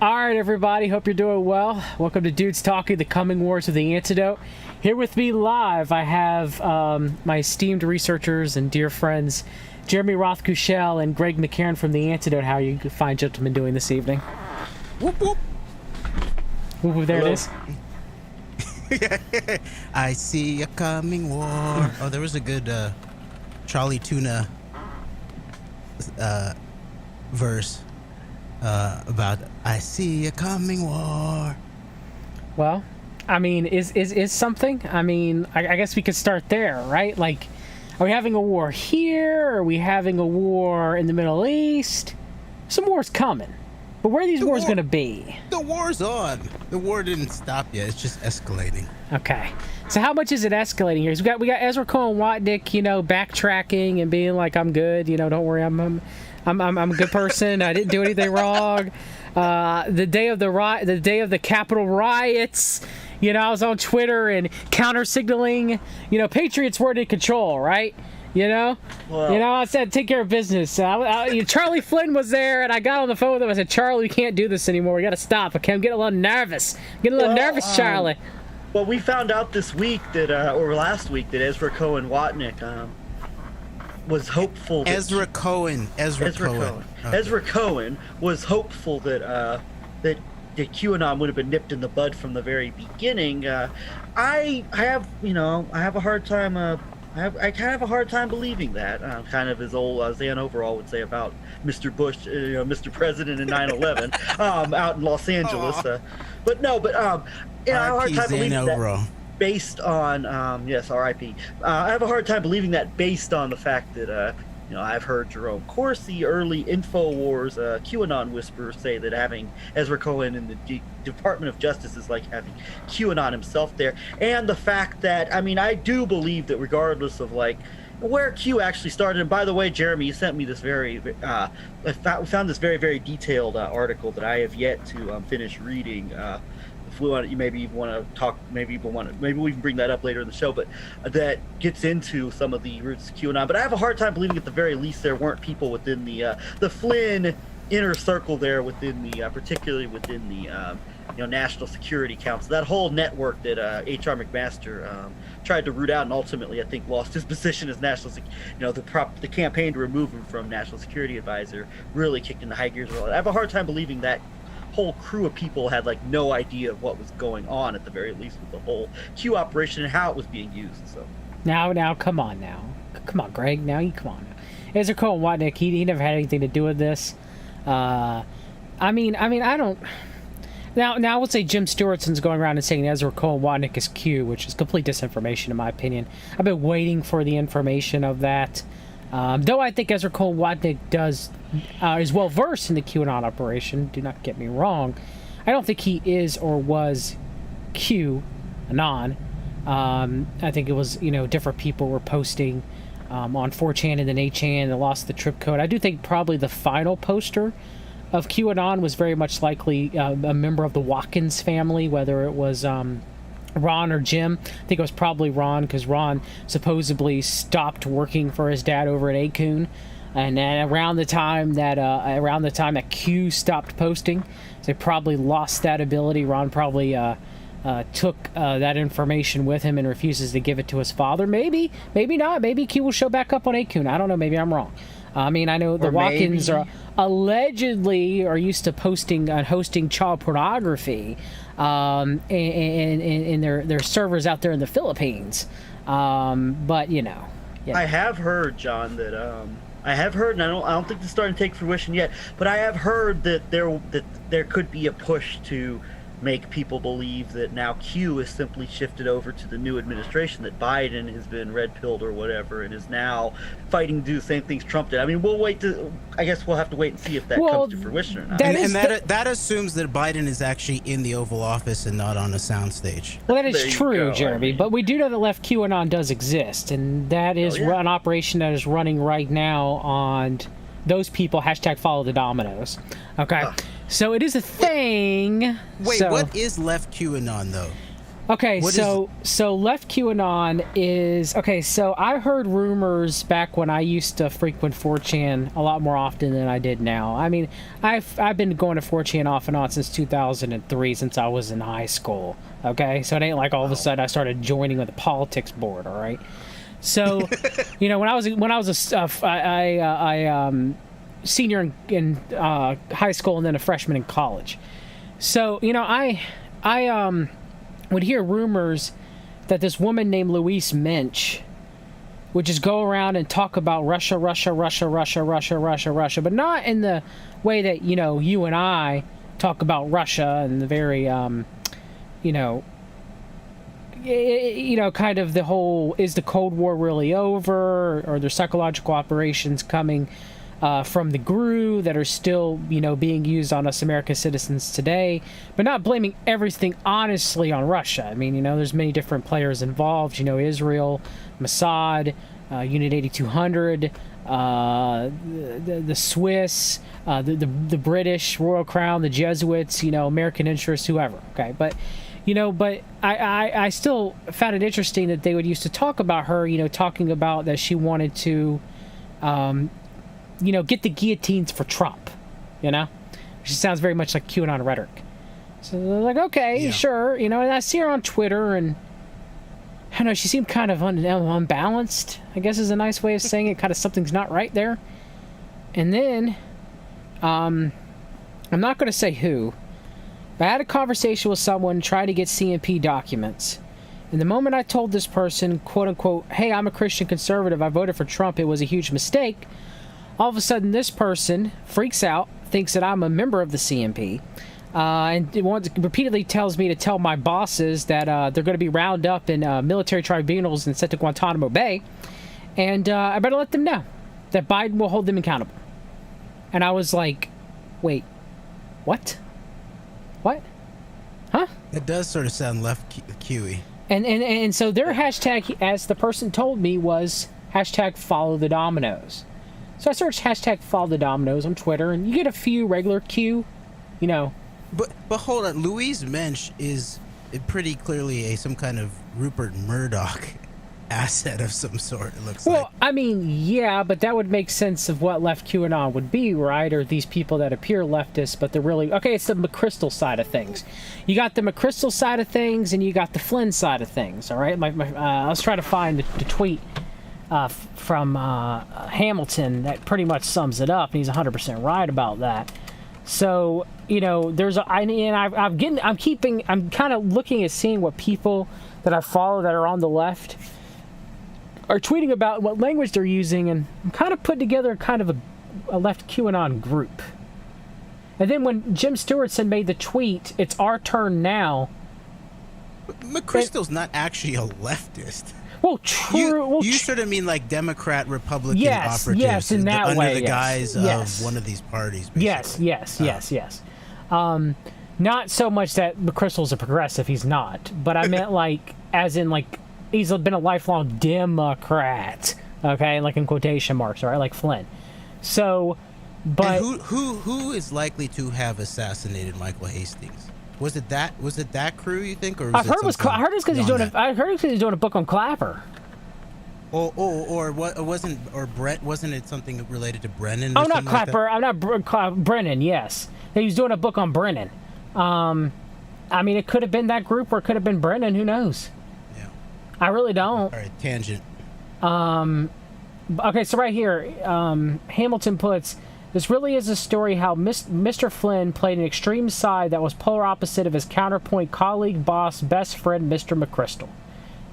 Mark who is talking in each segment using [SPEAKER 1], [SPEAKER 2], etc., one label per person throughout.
[SPEAKER 1] All right, everybody. Hope you're doing well. Welcome to Dudes Talking, the coming wars of the Antedote. Here with me live, I have my esteemed researchers and dear friends, Jeremy Rothe-Kushel and Greg McCarron from the Antedote. How are you fine gentlemen doing this evening?
[SPEAKER 2] Whoop, whoop.
[SPEAKER 1] Whoop, whoop, there Hello.
[SPEAKER 2] It is. I see a coming war. Oh, there was a good Charlie Tuna verse about I see a coming war.
[SPEAKER 1] Well, I mean, is something? I mean, I guess we could start there, right? Like, are we having a war here? Are we having a war in the Middle East? Some war's coming. But where are these wars going to be?
[SPEAKER 2] The war's on. The war didn't stop yet. It's just escalating.
[SPEAKER 1] Okay. So how much is it escalating here? We got Ezra Cohen Watnick, backtracking and being like, I'm good. Don't worry, I'm a good person. I didn't do anything wrong. The day of the Capitol riots, I was on Twitter and counter signaling. Patriots were in control, right? Well, I said, take care of business. Charlie Flynn was there, and I got on the phone with him. I said, Charlie, we can't do this anymore. We got to stop. Okay, I'm getting a little nervous. Charlie.
[SPEAKER 3] Well, we found out this week that, or last week, that Ezra Cohen Watnick was hopeful.
[SPEAKER 2] Ezra Cohen.
[SPEAKER 3] Okay. Ezra Cohen was hopeful that that QAnon would have been nipped in the bud from the very beginning. I have a hard time. I kind of have a hard time believing that. Kind of as old Zan Overall would say about Mr. Bush, Mr. President in 9/11 out in Los Angeles. I have a hard time believing that based on yes, R.I.P. I have a hard time believing that based on the fact that I've heard Jerome Corsi, early InfoWars QAnon whisperers say that having Ezra Cohen in the Department of Justice is like having QAnon himself there, and the fact that I do believe that regardless of where Q actually started, and by the way, Jeremy, you sent me this we found this very, very detailed article that I have yet to finish reading. If we want, maybe we can bring that up later in the show, but that gets into some of the roots of QAnon. But I have a hard time believing at the very least there weren't people within the Flynn inner circle there, within the particularly within the National Security Council, that whole network that H.R. McMaster tried to root out, and ultimately I think lost his position as the campaign to remove him from National Security Advisor really kicked into high gears. I have a hard time believing that whole crew of people had no idea of what was going on, at the very least, with the whole Q operation and how it was being used. So
[SPEAKER 1] now come on, Greg, come on. Ezra Cohen Watnick, he never had anything to do with this. I don't. Now I would say Jim Stewartson's going around and saying Ezra Cohen Watnick is Q, which is complete disinformation in my opinion. I've been waiting for the information of that. Though I think Ezra Cohen Watnick is well versed in the QAnon operation. Do not get me wrong. I don't think he is or was QAnon. I think it was different people were posting on 4chan and then 8chan that lost the trip code. I do think probably the final poster of QAnon was very much likely a member of the Watkins family, whether it was Ron or Jim. I think it was probably Ron, because Ron supposedly stopped working for his dad over at Acun, and then around the time that Q stopped posting, so they probably lost that ability. Ron probably took that information with him and refuses to give it to his father. Maybe not. Maybe Q will show back up on Acun. I don't know. Maybe I'm wrong. I know the Watkins are allegedly used to posting and hosting child pornography in their servers out there in the Philippines. But yeah.
[SPEAKER 3] I have heard, John, that and I don't think this is starting to take fruition yet, but I have heard that there could be a push to make people believe that now Q is simply shifted over to the new administration, that Biden has been red-pilled or whatever and is now fighting to do the same things Trump did. I guess we'll have to wait and see if that comes to fruition or not.
[SPEAKER 2] That assumes that Biden is actually in the Oval Office and not on a soundstage.
[SPEAKER 1] Well, that is true, Jeremy, but we do know that left QAnon does exist, and that is an operation that is running right now on those people, #follow the dominoes. Okay. So it is a thing.
[SPEAKER 2] Wait, what is left QAnon though?
[SPEAKER 1] Okay,
[SPEAKER 2] What
[SPEAKER 1] so left QAnon is okay. So I heard rumors back when I used to frequent 4chan a lot more often than I did now. I mean, I've been going to 4chan off and on since 2003, since I was in high school. Okay, so it ain't like all of a sudden I started joining with the politics board. All right, so you know when I was a senior in high school and then a freshman in college. So you know I would hear rumors that this woman named Louise Mensch would just go around and talk about Russia, but not in the way that, you know, you and I talk about Russia and the very, you know, kind of the whole, is the Cold War really over? Or are there psychological operations coming from the GRU that are still, you know, being used on us American citizens today, but not blaming everything honestly on Russia. I mean, you know, there's many different players involved. You know, Israel, Mossad, Unit 8200, the Swiss, the British, Royal Crown, the Jesuits, you know, American interests, whoever. Okay, but you know, but I still found it interesting that they would used to talk about her. You know, talking about that she wanted to. You know, get the guillotines for Trump, you know? She sounds very much like QAnon rhetoric. So they're like, okay, sure, you know, and I see her on Twitter, and I don't know, she seemed kind of unbalanced, I guess is a nice way of saying it, kind of something's not right there. And then, I'm not going to say who, but I had a conversation with someone trying to get CMP documents. And the moment I told this person, quote unquote, hey, I'm a Christian conservative, I voted for Trump, it was a huge mistake, all of a sudden, this person freaks out, thinks that I'm a member of the CMP, and repeatedly tells me to tell my bosses that they're going to be rounded up in military tribunals and sent to Guantanamo Bay, and I better let them know that Biden will hold them accountable. And I was like, wait, what? What? Huh?
[SPEAKER 2] It does sort of sound left QE.
[SPEAKER 1] And so their hashtag, as the person told me, was hashtag follow the dominoes. So I searched hashtag follow the dominoes on Twitter, and you get a few regular Q, you know.
[SPEAKER 2] But hold on, Louise Mensch is pretty clearly some kind of Rupert Murdoch asset of some sort, it looks like.
[SPEAKER 1] Well, I mean, yeah, but that would make sense of what left QAnon would be, right? Or these people that appear leftist, but they're really... Okay, it's the McChrystal side of things. You got the McChrystal side of things, and you got the Flynn side of things, all right? Let's try to find the tweet from Hamilton that pretty much sums it up, and he's 100% right about that. So, you know, I'm kind of looking at seeing what people that I follow that are on the left are tweeting about, what language they're using, and I'm kind of putting together kind of a left QAnon group. And then when Jim Stewartson made the tweet, it's our turn now.
[SPEAKER 2] McChrystal's not actually a leftist.
[SPEAKER 1] Well, true.
[SPEAKER 2] You sort of mean like Democrat, Republican operatives,
[SPEAKER 1] yes, in that
[SPEAKER 2] under
[SPEAKER 1] way,
[SPEAKER 2] the guise
[SPEAKER 1] yes.
[SPEAKER 2] of one of these parties. Basically.
[SPEAKER 1] Yes. Not so much that McChrystal's a progressive; he's not. But I meant like, as in like, he's been a lifelong Democrat. Okay, like in quotation marks, all right, like Flynn. So, but
[SPEAKER 2] and who is likely to have assassinated Michael Hastings? Was it that crew, you think, or was
[SPEAKER 1] I heard it's because he's doing a book on Clapper.
[SPEAKER 2] Or Brett? Wasn't it something related to Brennan?
[SPEAKER 1] Oh, not Clapper. I'm not Brennan. Yes, he was doing a book on Brennan. I mean, it could have been that group, or it could have been Brennan. Who knows?
[SPEAKER 2] Yeah.
[SPEAKER 1] I really don't.
[SPEAKER 2] All right, tangent.
[SPEAKER 1] Okay, so right here, Hamilton puts, this really is a story how Mr. Flynn played an extreme side that was polar opposite of his counterpoint colleague, boss, best friend, Mr. McChrystal.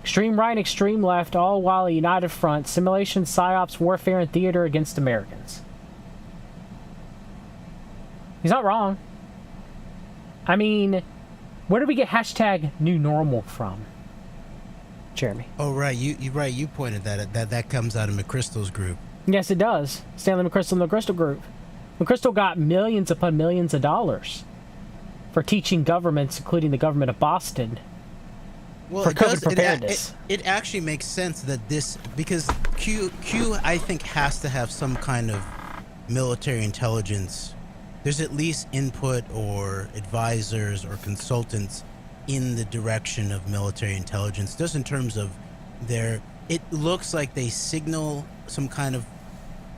[SPEAKER 1] Extreme right and extreme left, all while a united front, simulation, psyops, warfare, and theater against Americans. He's not wrong. I mean, where did we get hashtag new normal from? Jeremy.
[SPEAKER 2] Oh, right. You pointed that comes out of McChrystal's group.
[SPEAKER 1] Yes, it does. Stanley McChrystal and the McChrystal Group. McChrystal got millions upon millions of dollars for teaching governments, including the government of Boston, for COVID preparedness.
[SPEAKER 2] It actually makes sense that this, because Q I think has to have some kind of military intelligence. There's at least input or advisors or consultants in the direction of military intelligence, just in terms of it looks like they signal some kind of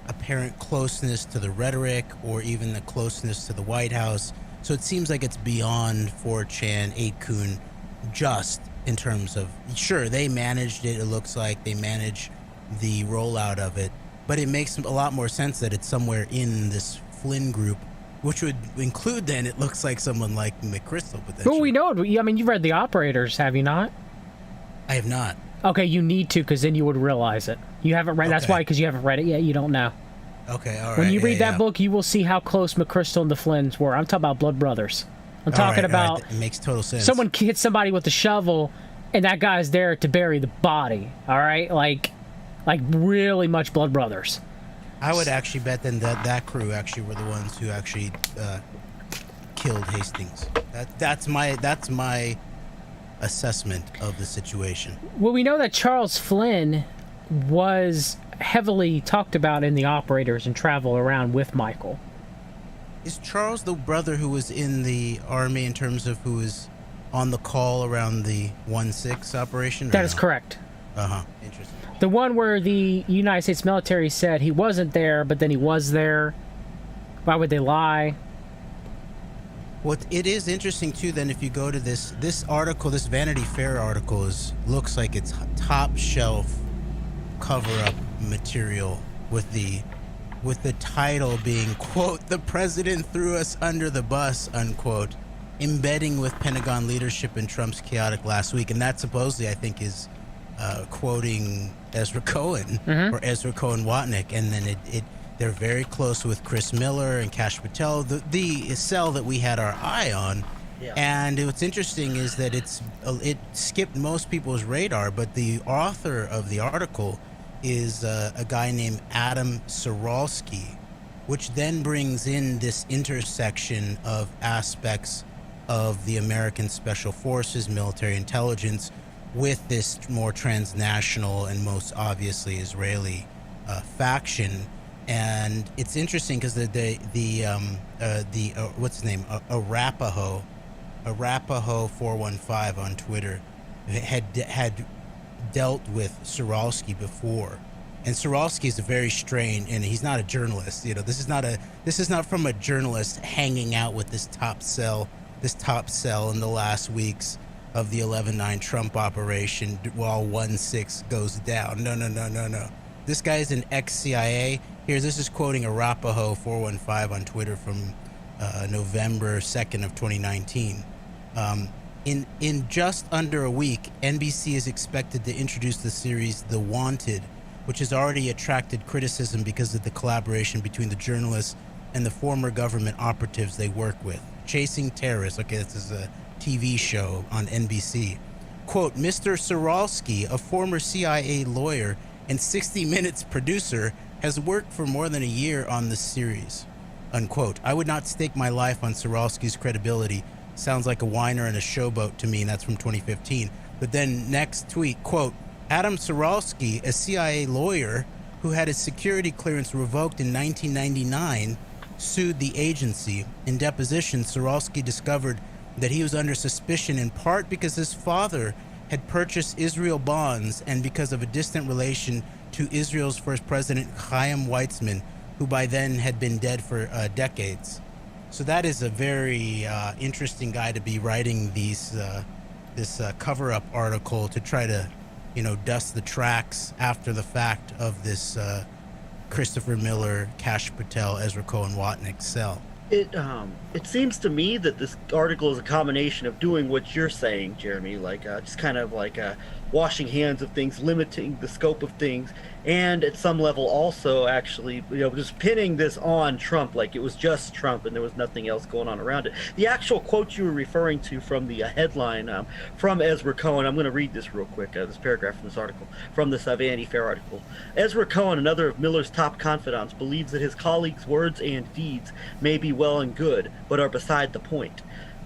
[SPEAKER 2] apparent closeness to the rhetoric or even the closeness to the White House. So it seems like it's beyond 4chan, 8kun, just in terms of, sure, they managed it. It looks like they managed the rollout of it, but it makes a lot more sense that it's somewhere in this Flynn group, which would include, then, it looks like someone like McChrystal, potentially.
[SPEAKER 1] Well, we know it. I mean, you've read The Operators, have you not?
[SPEAKER 2] I have not.
[SPEAKER 1] Okay, you need to, because then you would realize it. You haven't read. Okay. That's why, because you haven't read it yet. You don't know.
[SPEAKER 2] Okay, all right.
[SPEAKER 1] When you read that book, you will see how close McChrystal and the Flynns were. I'm talking about blood brothers. I'm talking about.
[SPEAKER 2] It makes total sense.
[SPEAKER 1] Someone hits somebody with a shovel, and that guy's there to bury the body. All right, like really much blood brothers.
[SPEAKER 2] I would actually bet then that crew actually were the ones who actually killed Hastings. That's my assessment of the situation.
[SPEAKER 1] Well, we know that Charles Flynn was heavily talked about in The Operators and travel around with Michael.
[SPEAKER 2] Is Charles the brother who was in the army in terms of who was on the call around the 1-6 operation?
[SPEAKER 1] That is correct.
[SPEAKER 2] Interesting.
[SPEAKER 1] The one where the United States military said he wasn't there, but then he was there. Why would they lie?
[SPEAKER 2] What it is interesting too, then, if you go to this article, this Vanity Fair article looks like it's top shelf cover-up material with the title being, quote, "The President Threw Us Under the Bus," unquote, embedding with Pentagon leadership in Trump's chaotic last week. And that supposedly, I think, is quoting Ezra Cohen or Ezra Cohen Watnick. And then they're very close with Chris Miller and Kash Patel, the cell that we had our eye on. Yeah. And what's interesting is that it skipped most people's radar, but the author of the article is a guy named Adam Saralsky, which then brings in this intersection of aspects of the American Special Forces, military intelligence, with this more transnational and most obviously Israeli faction. And it's interesting because the what's his name, Arapaho 415 on Twitter had dealt with Saralsky before, and Saralsky is a very strange, and he's not a journalist. You know, this is not from a journalist hanging out with this top cell in the last weeks of the 11/9 Trump operation while 1-6 goes down. No. This guy is an ex-CIA. This is quoting Arapaho 415 on Twitter from November 2nd of 2019. In just under a week, NBC is expected to introduce the series The Wanted, which has already attracted criticism because of the collaboration between the journalists and the former government operatives they work with. Chasing Terrorists, okay, this is a TV show on NBC. Quote, "Mr. Saralsky, a former CIA lawyer and 60 Minutes producer, has worked for more than a year on the series." Unquote. "I would not stake my life on Saralsky's credibility. Sounds like a whiner and a showboat to me," and that's from 2015. But then next tweet, quote, "Adam Saralsky, a CIA lawyer who had his security clearance revoked in 1999, sued the agency. In deposition, Saralsky discovered that he was under suspicion in part because his father had purchased Israel bonds and because of a distant relation to Israel's first president, Chaim Weizmann, who by then had been dead for decades." So that is a very interesting guy to be writing this cover-up article to try to, dust the tracks after the fact of this Christopher Miller, Kash Patel, Ezra Cohen Watnick cell.
[SPEAKER 3] It seems to me that this article is a combination of doing what you're saying, Jeremy, just kind of washing hands of things, limiting the scope of things, and at some level also actually, just pinning this on Trump, like it was just Trump and there was nothing else going on around it. The actual quote you were referring to from the headline from Ezra Cohen, I'm going to read this real quick, this paragraph from this article, from this Vanity Fair article. "Ezra Cohen, another of Miller's top confidants, believes that his colleagues' words and deeds may be well and good, but are beside the point.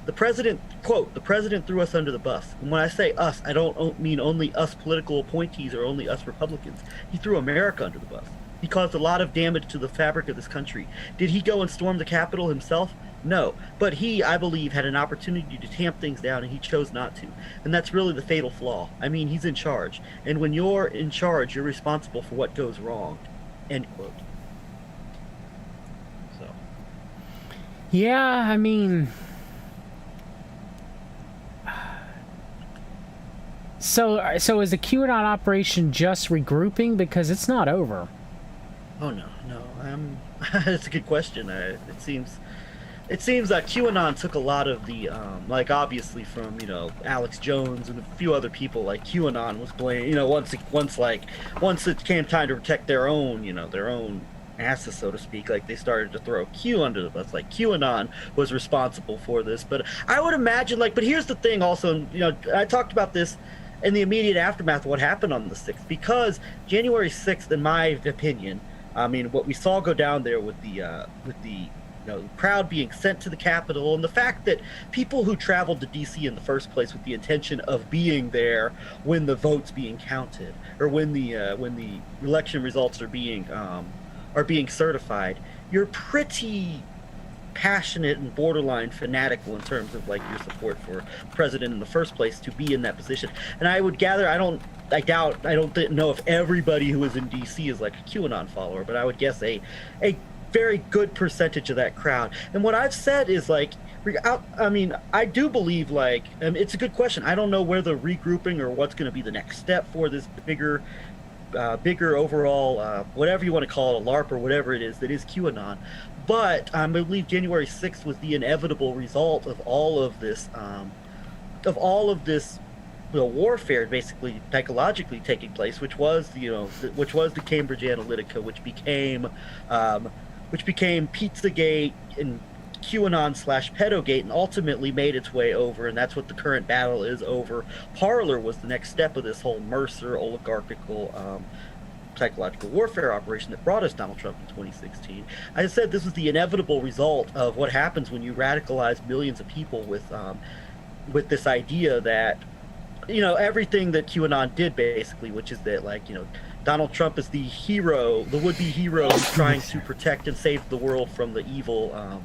[SPEAKER 3] The president, quote, the president threw us under the bus. And when I say us, I don't mean only us political appointees or only us Republicans. He threw America under the bus. He caused a lot of damage to the fabric of this country. Did he go and storm the Capitol himself? No, but he, I believe, had an opportunity to tamp things down, and he chose not to. And that's really the fatal flaw. I mean, he's in charge, and when you're in charge, you're responsible for what goes wrong. End quote. So.
[SPEAKER 1] Yeah, I mean, so is the QAnon operation just regrouping, because it's not over?
[SPEAKER 3] Oh no. That's a good question. It seems that QAnon took a lot of the, like, obviously from, Alex Jones and a few other people. Like, QAnon was blamed, once it came time to protect their own asses, so to speak, like, they started to throw Q under the bus. Like, QAnon was responsible for this. But I would imagine, like, but here's the thing also, I talked about this in the immediate aftermath of what happened on the 6th, because January 6th, in my opinion, I mean, what we saw go down there with the crowd being sent to the Capitol, and the fact that people who traveled to D.C. in the first place with the intention of being there when the votes being counted, or when the election results are being certified, you're pretty passionate and borderline fanatical in terms of, like, your support for president in the first place to be in that position. And I would gather, I don't know if everybody who is in DC is like a QAnon follower, but I would guess a very good percentage of that crowd. And what I've said is, like, I mean, I do believe, like, it's a good question. I don't know where the regrouping or what's going to be the next step for this bigger overall, whatever you want to call it, a LARP or whatever it is that is QAnon. But I believe January 6th was the inevitable result of all of this, warfare, basically psychologically taking place, which was the Cambridge Analytica, which became Pizzagate and QAnon/Pedogate, and ultimately made its way over, and that's what the current battle is over. Parler was the next step of this whole Mercer oligarchical psychological warfare operation that brought us Donald Trump in 2016. I said this was the inevitable result of what happens when you radicalize millions of people with this idea that, everything that QAnon did, basically, which is that, like, Donald Trump is the hero, the would-be hero who's trying to protect and save the world from the evil,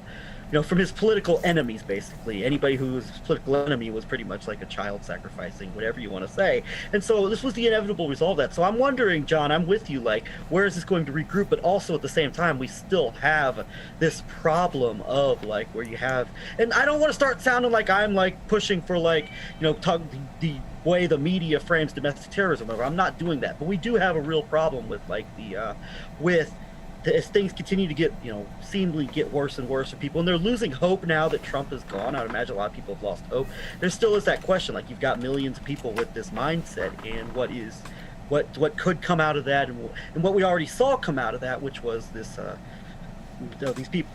[SPEAKER 3] from his political enemies, basically. Anybody whose political enemy was pretty much like a child sacrificing, whatever you want to say. And so this was the inevitable result of that. So I'm wondering, John, I'm with you, like, where is this going to regroup? But also at the same time, we still have this problem of, like, where you have, and I don't want to start sounding like I'm, like, pushing for, like, the way the media frames domestic terrorism over. I'm not doing that. But we do have a real problem with, like, as things continue to get, seemingly get worse and worse for people, and they're losing hope now that Trump is gone. I would imagine a lot of people have lost hope. There still is that question, like, you've got millions of people with this mindset, and what could come out of that, and what we already saw come out of that, which was this, these people,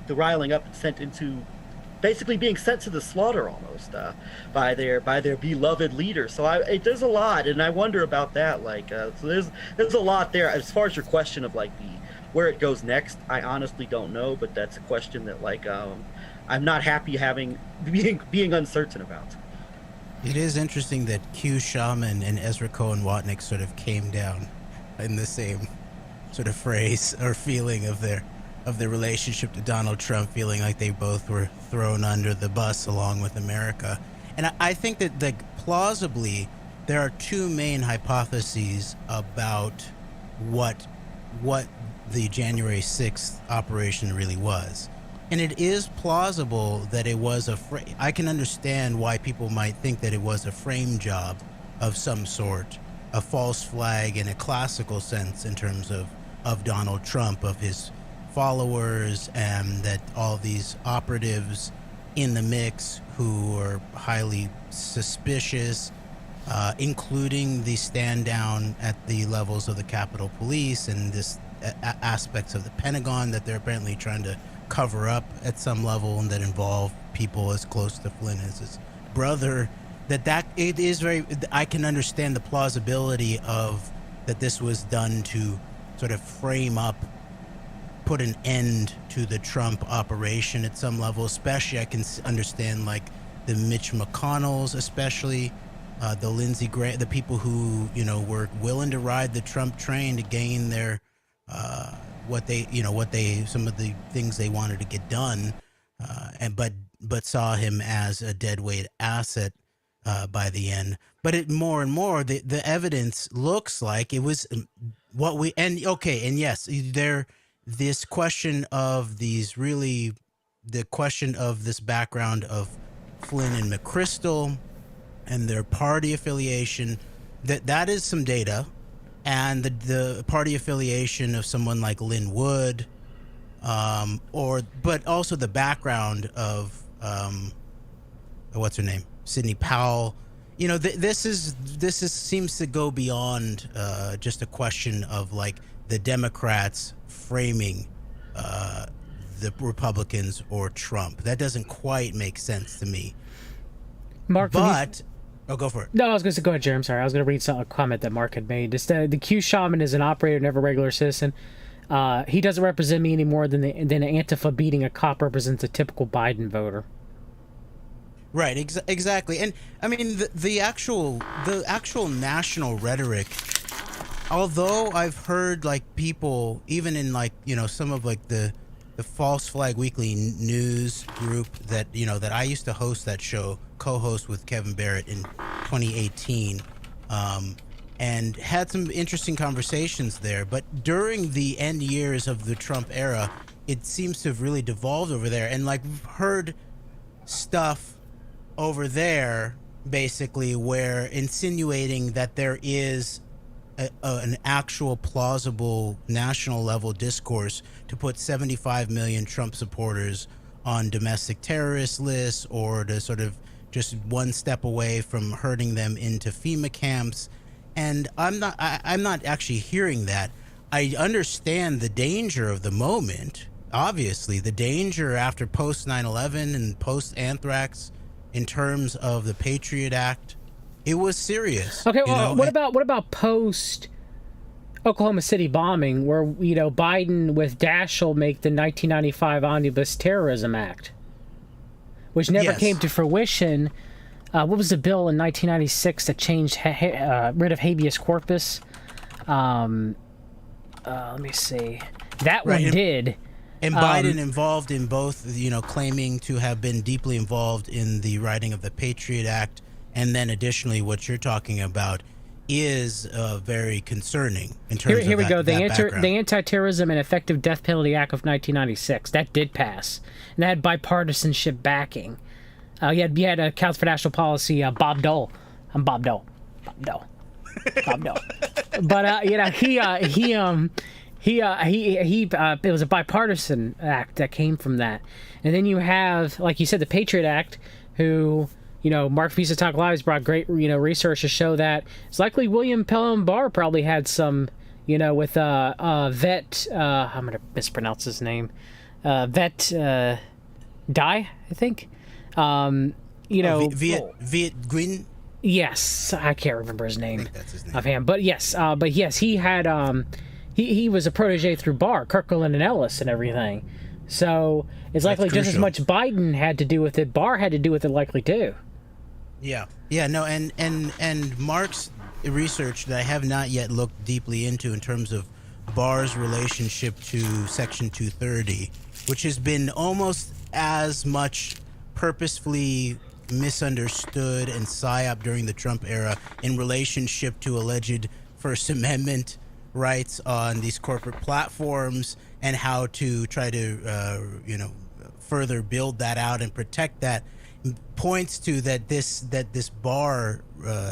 [SPEAKER 3] the riling up and sent into, basically being sent to the slaughter almost by their beloved leader. So there's a lot, and I wonder about that. Like, so there's a lot there. As far as your question of, like, where it goes next, I honestly don't know, but that's a question that, like, I'm not happy being uncertain about.
[SPEAKER 2] It is interesting that Q Shaman and Ezra Cohen Watnick sort of came down in the same sort of phrase or feeling of their relationship to Donald Trump, feeling like they both were thrown under the bus along with America. And I think that, like, plausibly there are two main hypotheses about what the January 6th operation really was. And it is plausible that it was I can understand why people might think that it was a frame job of some sort, a false flag in a classical sense in terms of Donald Trump, of his followers, and that all these operatives in the mix who are highly suspicious, including the stand down at the levels of the Capitol Police and this aspects of the Pentagon that they're apparently trying to cover up at some level, and that involve people as close to Flynn as his brother, that it is very, I can understand the plausibility of that this was done to sort of frame up, put an end to the Trump operation at some level. Especially I can understand, like, the Mitch McConnells, especially the Lindsey Graham, the people who, were willing to ride the Trump train to gain their some of the things they wanted to get done, and but saw him as a deadweight asset by the end. But it more and more the evidence looks like it was what we and okay and yes there this question of these really the question of this background of Flynn and McChrystal and their party affiliation that is some data, and the party affiliation of someone like Lynn Wood, but also the background of what's her name, Sidney Powell. You know, this seems to go beyond just a question of like the Democrats framing the Republicans or Trump. That doesn't quite make sense to me.
[SPEAKER 1] Mark,
[SPEAKER 2] go for it.
[SPEAKER 1] No, I was going to go ahead, Jerry. I'm sorry. I was going to read a comment that Mark had made. The Q shaman is an operator, never a regular citizen. He doesn't represent me any more than an Antifa beating a cop represents a typical Biden voter.
[SPEAKER 2] Right, exactly. And I mean the actual national rhetoric, although I've heard like people even in like, you know, some of like the False Flag Weekly news group that, you know, that I used to host that show, co-host with Kevin Barrett in 2018, and had some interesting conversations there. But during the end years of the Trump era, it seems to have really devolved over there. And like we've heard stuff over there basically where insinuating that there is an actual plausible national level discourse to put 75 million Trump supporters on domestic terrorist lists, or to sort of just one step away from herding them into FEMA camps. And I'm not actually hearing that. I understand the danger of the moment, obviously the danger after post 9/11 and post anthrax in terms of the Patriot Act. It was serious.
[SPEAKER 1] Okay, well, what about post Oklahoma City bombing, where, you know, Biden with Daschle make the 1995 Omnibus Terrorism Act, which never came to fruition. What was the bill in 1996 that changed rid of habeas corpus? Let me see. That one did.
[SPEAKER 2] And Biden involved in both, you know, claiming to have been deeply involved in the writing of the Patriot Act. And then additionally, what you're talking about is very concerning in terms of
[SPEAKER 1] Here we go. The
[SPEAKER 2] background.
[SPEAKER 1] Anti-Terrorism and Effective Death Penalty Act of 1996. That did pass. And that had bipartisanship backing. You had a Council for National Policy, Bob Dole. I'm Bob Dole. Bob Dole. Bob Dole. But, you know, it was a bipartisan act that came from that. And then you have, like you said, the Patriot Act, who, you know, Mark Visa Talk Live's brought great, you know, research to show that it's likely William Pelham Barr probably had some, you know, with Vet, I'm going to mispronounce his name, Vet Dye, I think. You know,
[SPEAKER 2] Viet Gwyn.
[SPEAKER 1] Yes, I can't remember his name.
[SPEAKER 2] I think that's his name.
[SPEAKER 1] Offhand, but yes, he had he was a protege through Barr, Kirkland and Ellis, and everything. So it's likely just as much Biden had to do with it, Barr had to do with it, likely too. Yeah,
[SPEAKER 2] no, and Mark's research that I have not yet looked deeply into in terms of Barr's relationship to Section 230, which has been almost as much purposefully misunderstood and psyop during the Trump era in relationship to alleged First Amendment rights on these corporate platforms, and how to try to further build that out and protect that, points to that this Barr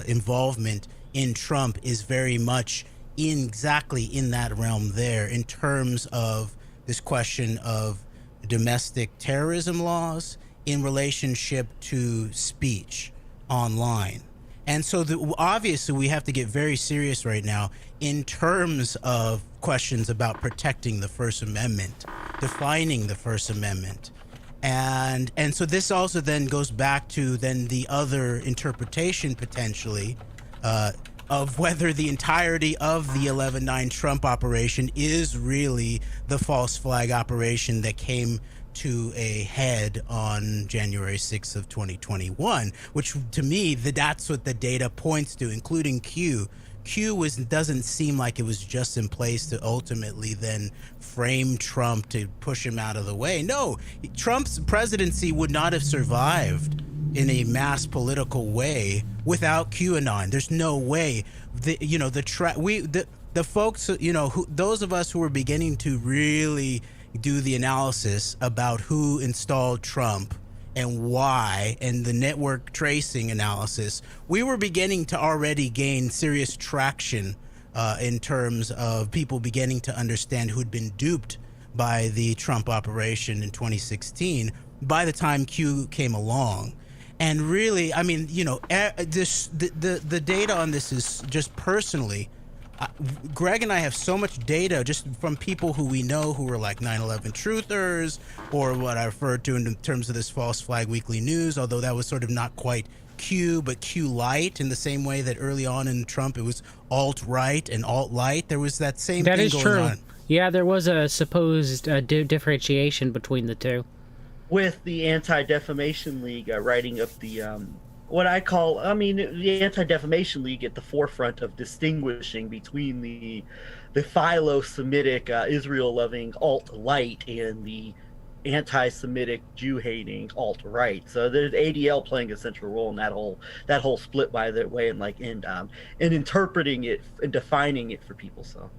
[SPEAKER 2] involvement in Trump is very much exactly in that realm there, in terms of this question of domestic terrorism laws in relationship to speech online. And so obviously we have to get very serious right now in terms of questions about protecting the First Amendment, defining the First Amendment. And so this also then goes back to then the other interpretation potentially of whether the entirety of the 11/9 Trump operation is really the false flag operation that came to a head on January 6th of 2021, which to me, that's what the data points to, including Q doesn't seem like it was just in place to ultimately then frame Trump to push him out of the way. No, Trump's presidency would not have survived in a mass political way without QAnon. There's no way. The folks, those of us who were beginning to really do the analysis about who installed Trump and why, and the network tracing analysis, we were beginning to already gain serious traction in terms of people beginning to understand who'd been duped by the Trump operation in 2016 by the time Q came along. And really, I mean, the data on this is just personally, Greg and I have so much data just from people who we know who are like 9/11 truthers, or what I referred to in terms of this false flag weekly news, although that was sort of not quite Q, but Q light, in the same way that early on in Trump it was alt-right and alt-light. There was that same thing going on. That is true.
[SPEAKER 1] Yeah, there was a supposed differentiation between the two.
[SPEAKER 3] With the Anti-Defamation League writing up the what I call, the Anti-Defamation League at the forefront of distinguishing between the philo-Semitic, Israel-loving alt-light and the anti-Semitic, Jew-hating alt-right. So there's ADL playing a central role in that whole split, by the way, and interpreting it and defining it for people. So.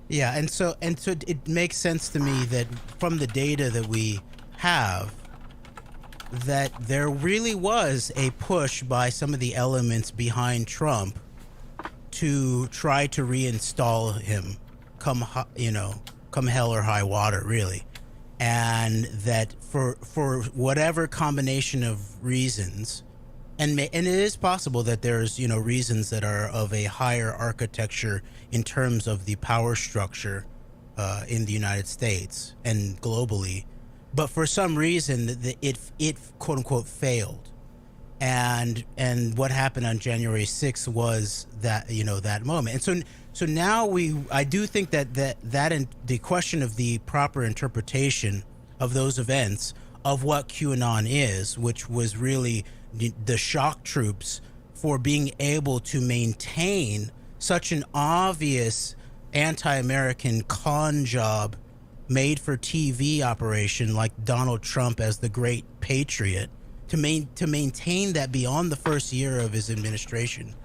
[SPEAKER 2] Yeah, and so it makes sense to me that from the data that we have, that there really was a push by some of the elements behind Trump to try to reinstall him, come hell or high water, really, and that for whatever combination of reasons, and it is possible that there's reasons that are of a higher architecture in terms of the power structure in the United States and globally. But for some reason, it quote unquote failed, and what happened on January 6th was that that moment. And so now I do think that and the question of the proper interpretation of those events, of what QAnon is, which was really the shock troops for being able to maintain such an obvious anti-American con job made for TV operation like Donald Trump as the great patriot, to maintain that beyond the first year of his administration.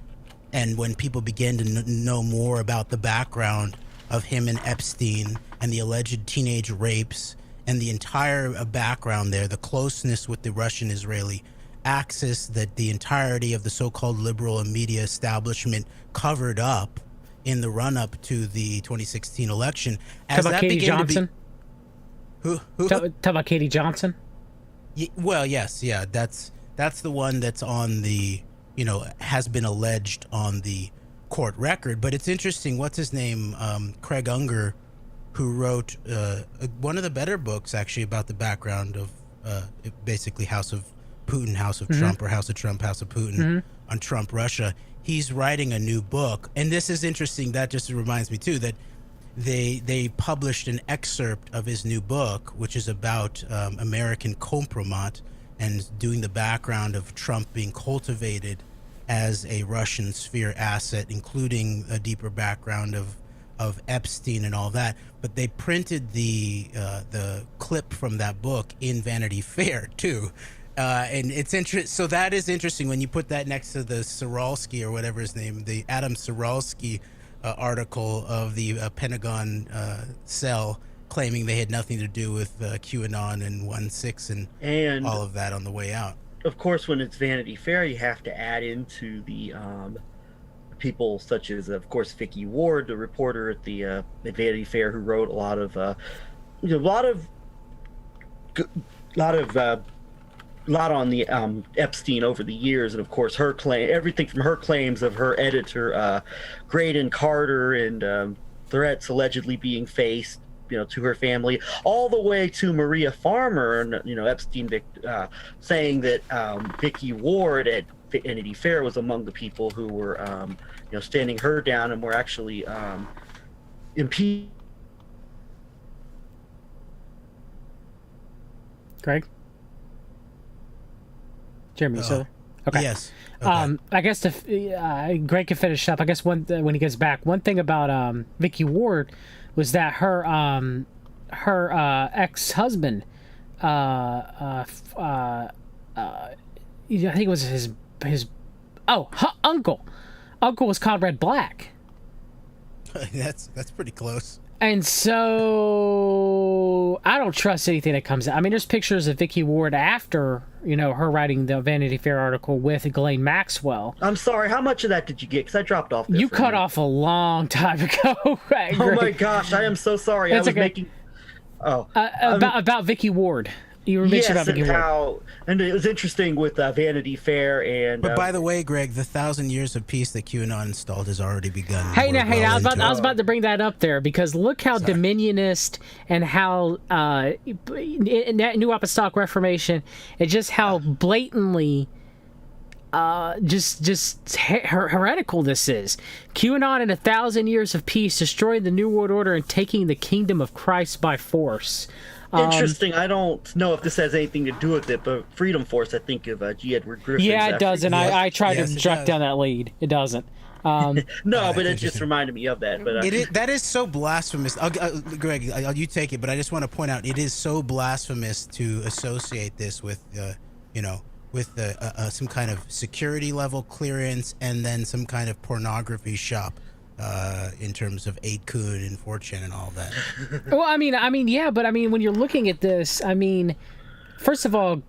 [SPEAKER 2] And when people begin to know more about the background of him and Epstein and the alleged teenage rapes and the entire background there, the closeness with the Russian-Israeli axis that the entirety of the so-called liberal and media establishment covered up in the run-up to the 2016 election.
[SPEAKER 1] As talk about Katie Johnson?
[SPEAKER 2] Who?
[SPEAKER 1] Talk about Katie Johnson?
[SPEAKER 2] Well, yes, yeah. That's the one that's on the, has been alleged on the court record. But it's interesting, what's his name? Craig Unger, who wrote one of the better books, actually, about the background of basically House of Putin, House of Trump, or House of Trump, House of Putin, on Trump, Russia. He's writing a new book, and this is interesting. That just reminds me too that they published an excerpt of his new book, which is about American compromat and doing the background of Trump being cultivated as a Russian sphere asset, including a deeper background of Epstein and all that. But they printed the clip from that book in Vanity Fair too. And it's interesting. So that is interesting when you put that next to the Saralsky, or whatever his name, the Adam Saralsky article of the Pentagon cell claiming they had nothing to do with QAnon and 1-6 and all of that on the way out.
[SPEAKER 3] Of course, when it's Vanity Fair, you have to add into the people such as, of course, Vicky Ward, the reporter at the Vanity Fair, who wrote a lot on the Epstein over the years, and of course her claim, everything from her claims of her editor Graydon Carter and threats allegedly being faced, to her family, all the way to Maria Farmer and Epstein saying that Vicky Ward at Vanity Fair was among the people who were standing her down and were actually impeached.
[SPEAKER 1] Greg? Jeremy, so Okay.
[SPEAKER 2] Yes. Okay.
[SPEAKER 1] I guess Greg can finish up. I guess when he gets back, one thing about Vicky Ward was that her ex-husband, I think it was his uncle was Conrad Black.
[SPEAKER 2] That's pretty close.
[SPEAKER 1] And so I don't trust anything that comes out. I mean, there's pictures of Vicky Ward after, her writing the Vanity Fair article with Ghislaine Maxwell.
[SPEAKER 3] I'm sorry, how much of that did you get? Because I dropped off.
[SPEAKER 1] You cut off a long time ago.
[SPEAKER 3] Oh my gosh, I am so sorry.
[SPEAKER 1] It's
[SPEAKER 3] I was
[SPEAKER 1] okay.
[SPEAKER 3] making.
[SPEAKER 1] About Vicky Ward. You were mentioning about Vicky Ward.
[SPEAKER 3] And it was interesting with Vanity Fair and.
[SPEAKER 2] But by the way, Greg, the 1,000 years of peace that QAnon installed has already begun.
[SPEAKER 1] I was about to bring that up there because look how dominionist and how in that New Apostolic Reformation, and just how blatantly just heretical this is. QAnon and 1,000 years of peace, destroying the New World Order and taking the kingdom of Christ by force.
[SPEAKER 3] Interesting. I don't know if this has anything to do with it, but Freedom Force, I think of G. Edward Griffin.
[SPEAKER 1] Yeah, it does, and I tried to track down that lead. It doesn't.
[SPEAKER 3] No, but it just reminded me of that. But
[SPEAKER 2] that is so blasphemous. Greg, you take it, but I just want to point out it is so blasphemous to associate this with, some kind of security level clearance and then some kind of pornography shop. In terms of 8kun and 4chan and all that.
[SPEAKER 1] Well, I mean, yeah, but I mean, when you're looking at this, I mean, first of all,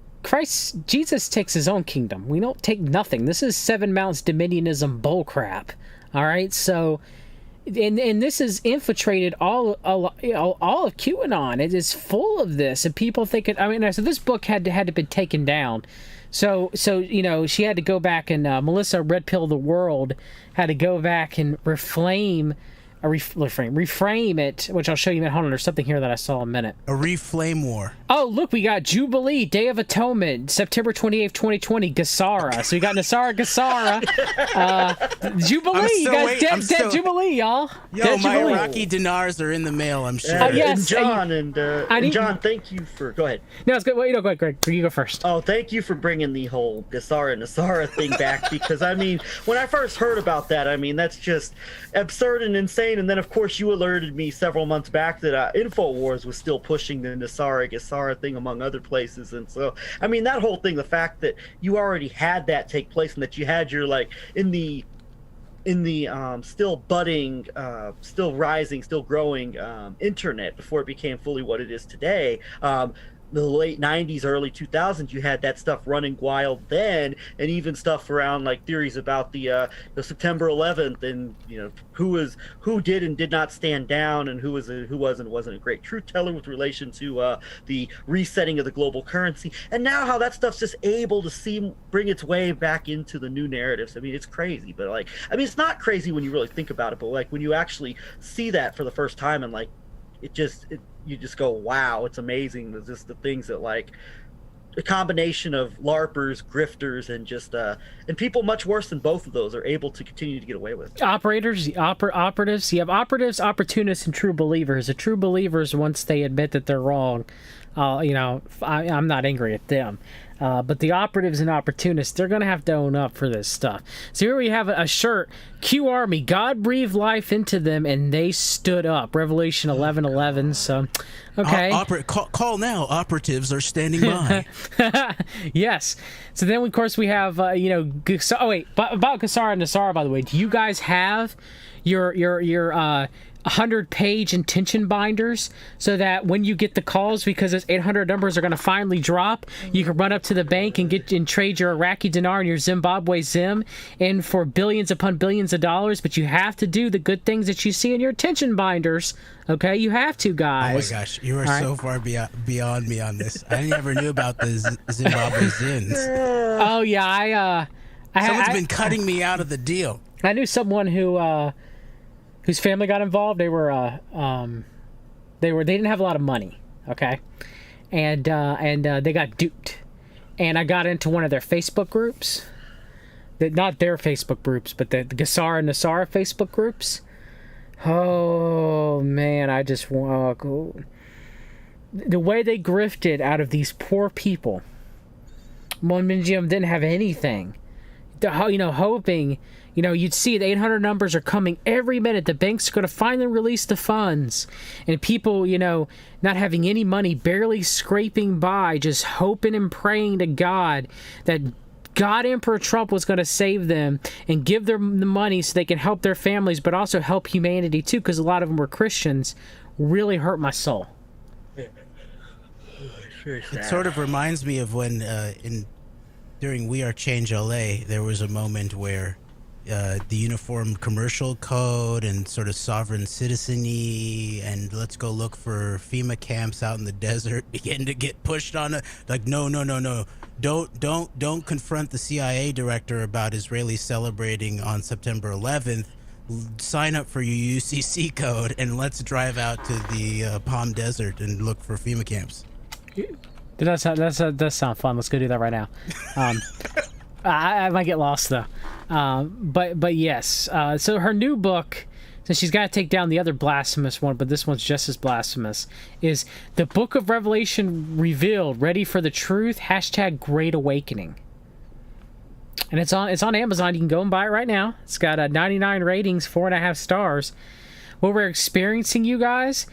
[SPEAKER 1] Jesus takes his own kingdom. We don't take nothing. This is Seven Mountains Dominionism bullcrap. All right, so, and this has infiltrated all of QAnon. It is full of this, and people think it. I mean, so this book had to be taken down. So she had to go back and Melissa Red Pill the World had to go back and reframe it, which I'll show you. Hold on, there's something here that I saw a minute.
[SPEAKER 2] A reflame war.
[SPEAKER 1] Oh, look, we got Jubilee, Day of Atonement, September 28th, 2020, Gassara. So we got Gassara. Jubilee, you got dead Jubilee, y'all.
[SPEAKER 2] Yo,
[SPEAKER 1] dead
[SPEAKER 2] my
[SPEAKER 1] Jubilee.
[SPEAKER 2] Iraqi dinars are in the mail, I'm sure.
[SPEAKER 1] Yes,
[SPEAKER 3] and John, thank you for... Go ahead.
[SPEAKER 1] No, it's good. Well, go ahead, Greg. You go first.
[SPEAKER 3] Oh, thank you for bringing the whole Gassara and Nasara thing back, because, I mean, when I first heard about that, I mean, that's just absurd and insane. And then, of course, you alerted me several months back that InfoWars was still pushing the Gassara thing among other places. And so, I mean, that whole thing, the fact that you already had that take place and that you had your, like, in the still budding, still rising, still growing internet before it became fully what it is today, the late 90s, early 2000s, you had that stuff running wild then, and even stuff around like theories about the September 11th, and who did and did not stand down, and who wasn't a great truth teller with relation to the resetting of the global currency, and now how that stuff's just able to bring its way back into the new narratives. I mean, it's crazy, but it's not crazy when you really think about it, but like when you actually see that for the first time, and like you just go, wow, it's amazing. There's just the things that, like, a combination of LARPers, grifters, and just and people much worse than both of those are able to continue to get away with.
[SPEAKER 1] Operators, operatives. You have operatives, opportunists, and true believers. The true believers, once they admit that they're wrong, I'm not angry at them. But the operatives and opportunists, they're going to have to own up for this stuff. So here we have a shirt, Q Army, God breathed life into them and they stood up. Revelation 11:11. So, okay.
[SPEAKER 2] Call now. Operatives are standing by.
[SPEAKER 1] Yes. So then, of course, we have, about Gassara and Nasara, by the way. Do you guys have your 100-page intention binders so that when you get the calls, because those 800 numbers are going to finally drop, you can run up to the bank and trade your Iraqi dinar and your Zimbabwe Zim in for billions upon billions of dollars, but you have to do the good things that you see in your intention binders. Okay, you have to, guys.
[SPEAKER 2] Oh my gosh, you are so far beyond me on this. I never knew about the Zimbabwe Zins.
[SPEAKER 1] Oh yeah,
[SPEAKER 2] someone's been cutting me out of the deal.
[SPEAKER 1] I knew someone whose family got involved. They didn't have a lot of money, okay, and they got duped. And I got into one of their Facebook groups, not their Facebook groups, but the Gassara and Nasara Facebook groups. Oh man, I just the way they grifted out of these poor people. One Jim didn't have anything. hoping, you'd see the 800 numbers are coming every minute. The banks are going to finally release the funds, and people, not having any money, barely scraping by, just hoping and praying to God that God Emperor Trump was going to save them and give them the money so they can help their families, but also help humanity too, because a lot of them were Christians, really hurt my soul.
[SPEAKER 2] It sort of reminds me of when during We Are Change LA, there was a moment where the Uniform Commercial Code and sort of sovereign citizenry and let's go look for FEMA camps out in the desert began to get pushed on. Like, no. Don't confront the CIA director about Israelis celebrating on September 11th. Sign up for your UCC code and let's drive out to the Palm Desert and look for FEMA camps.
[SPEAKER 1] That does sound fun. Let's go do that right now. I might get lost though. But yes. So her new book, since she's got to take down the other blasphemous one, but this one's just as blasphemous, is The Book of Revelation Revealed, Ready for the Truth, #Great Awakening. And it's on Amazon. You can go and buy it right now. It's got 99 ratings, 4.5 stars. What we're experiencing, you guys,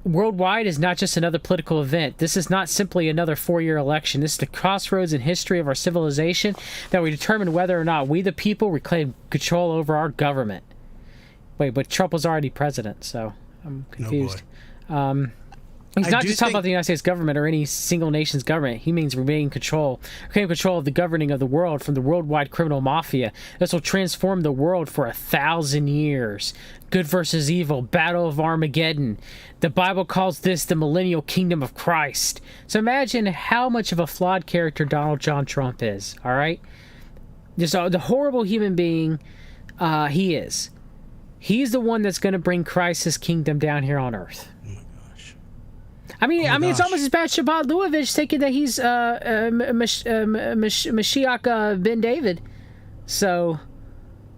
[SPEAKER 1] worldwide is not just another political event. This is not simply another 4-year election. This is the crossroads in history of our civilization that we determine whether or not we, the people, reclaim control over our government. Wait, but Trump was already president, so I'm confused. He's not just talking about the United States government or any single nation's government. He means reclaim control of the governing of the world from the worldwide criminal mafia. This will transform the world for 1,000 years. Good versus evil, battle of Armageddon. The Bible calls this the millennial kingdom of Christ. So imagine how much of a flawed character Donald John Trump is, all right? Just the horrible human being he is. He's the one that's going to bring Christ's kingdom down here on earth. I mean, it's almost as bad as Shabbat Luovich thinking that he's Mashiach ben David. So,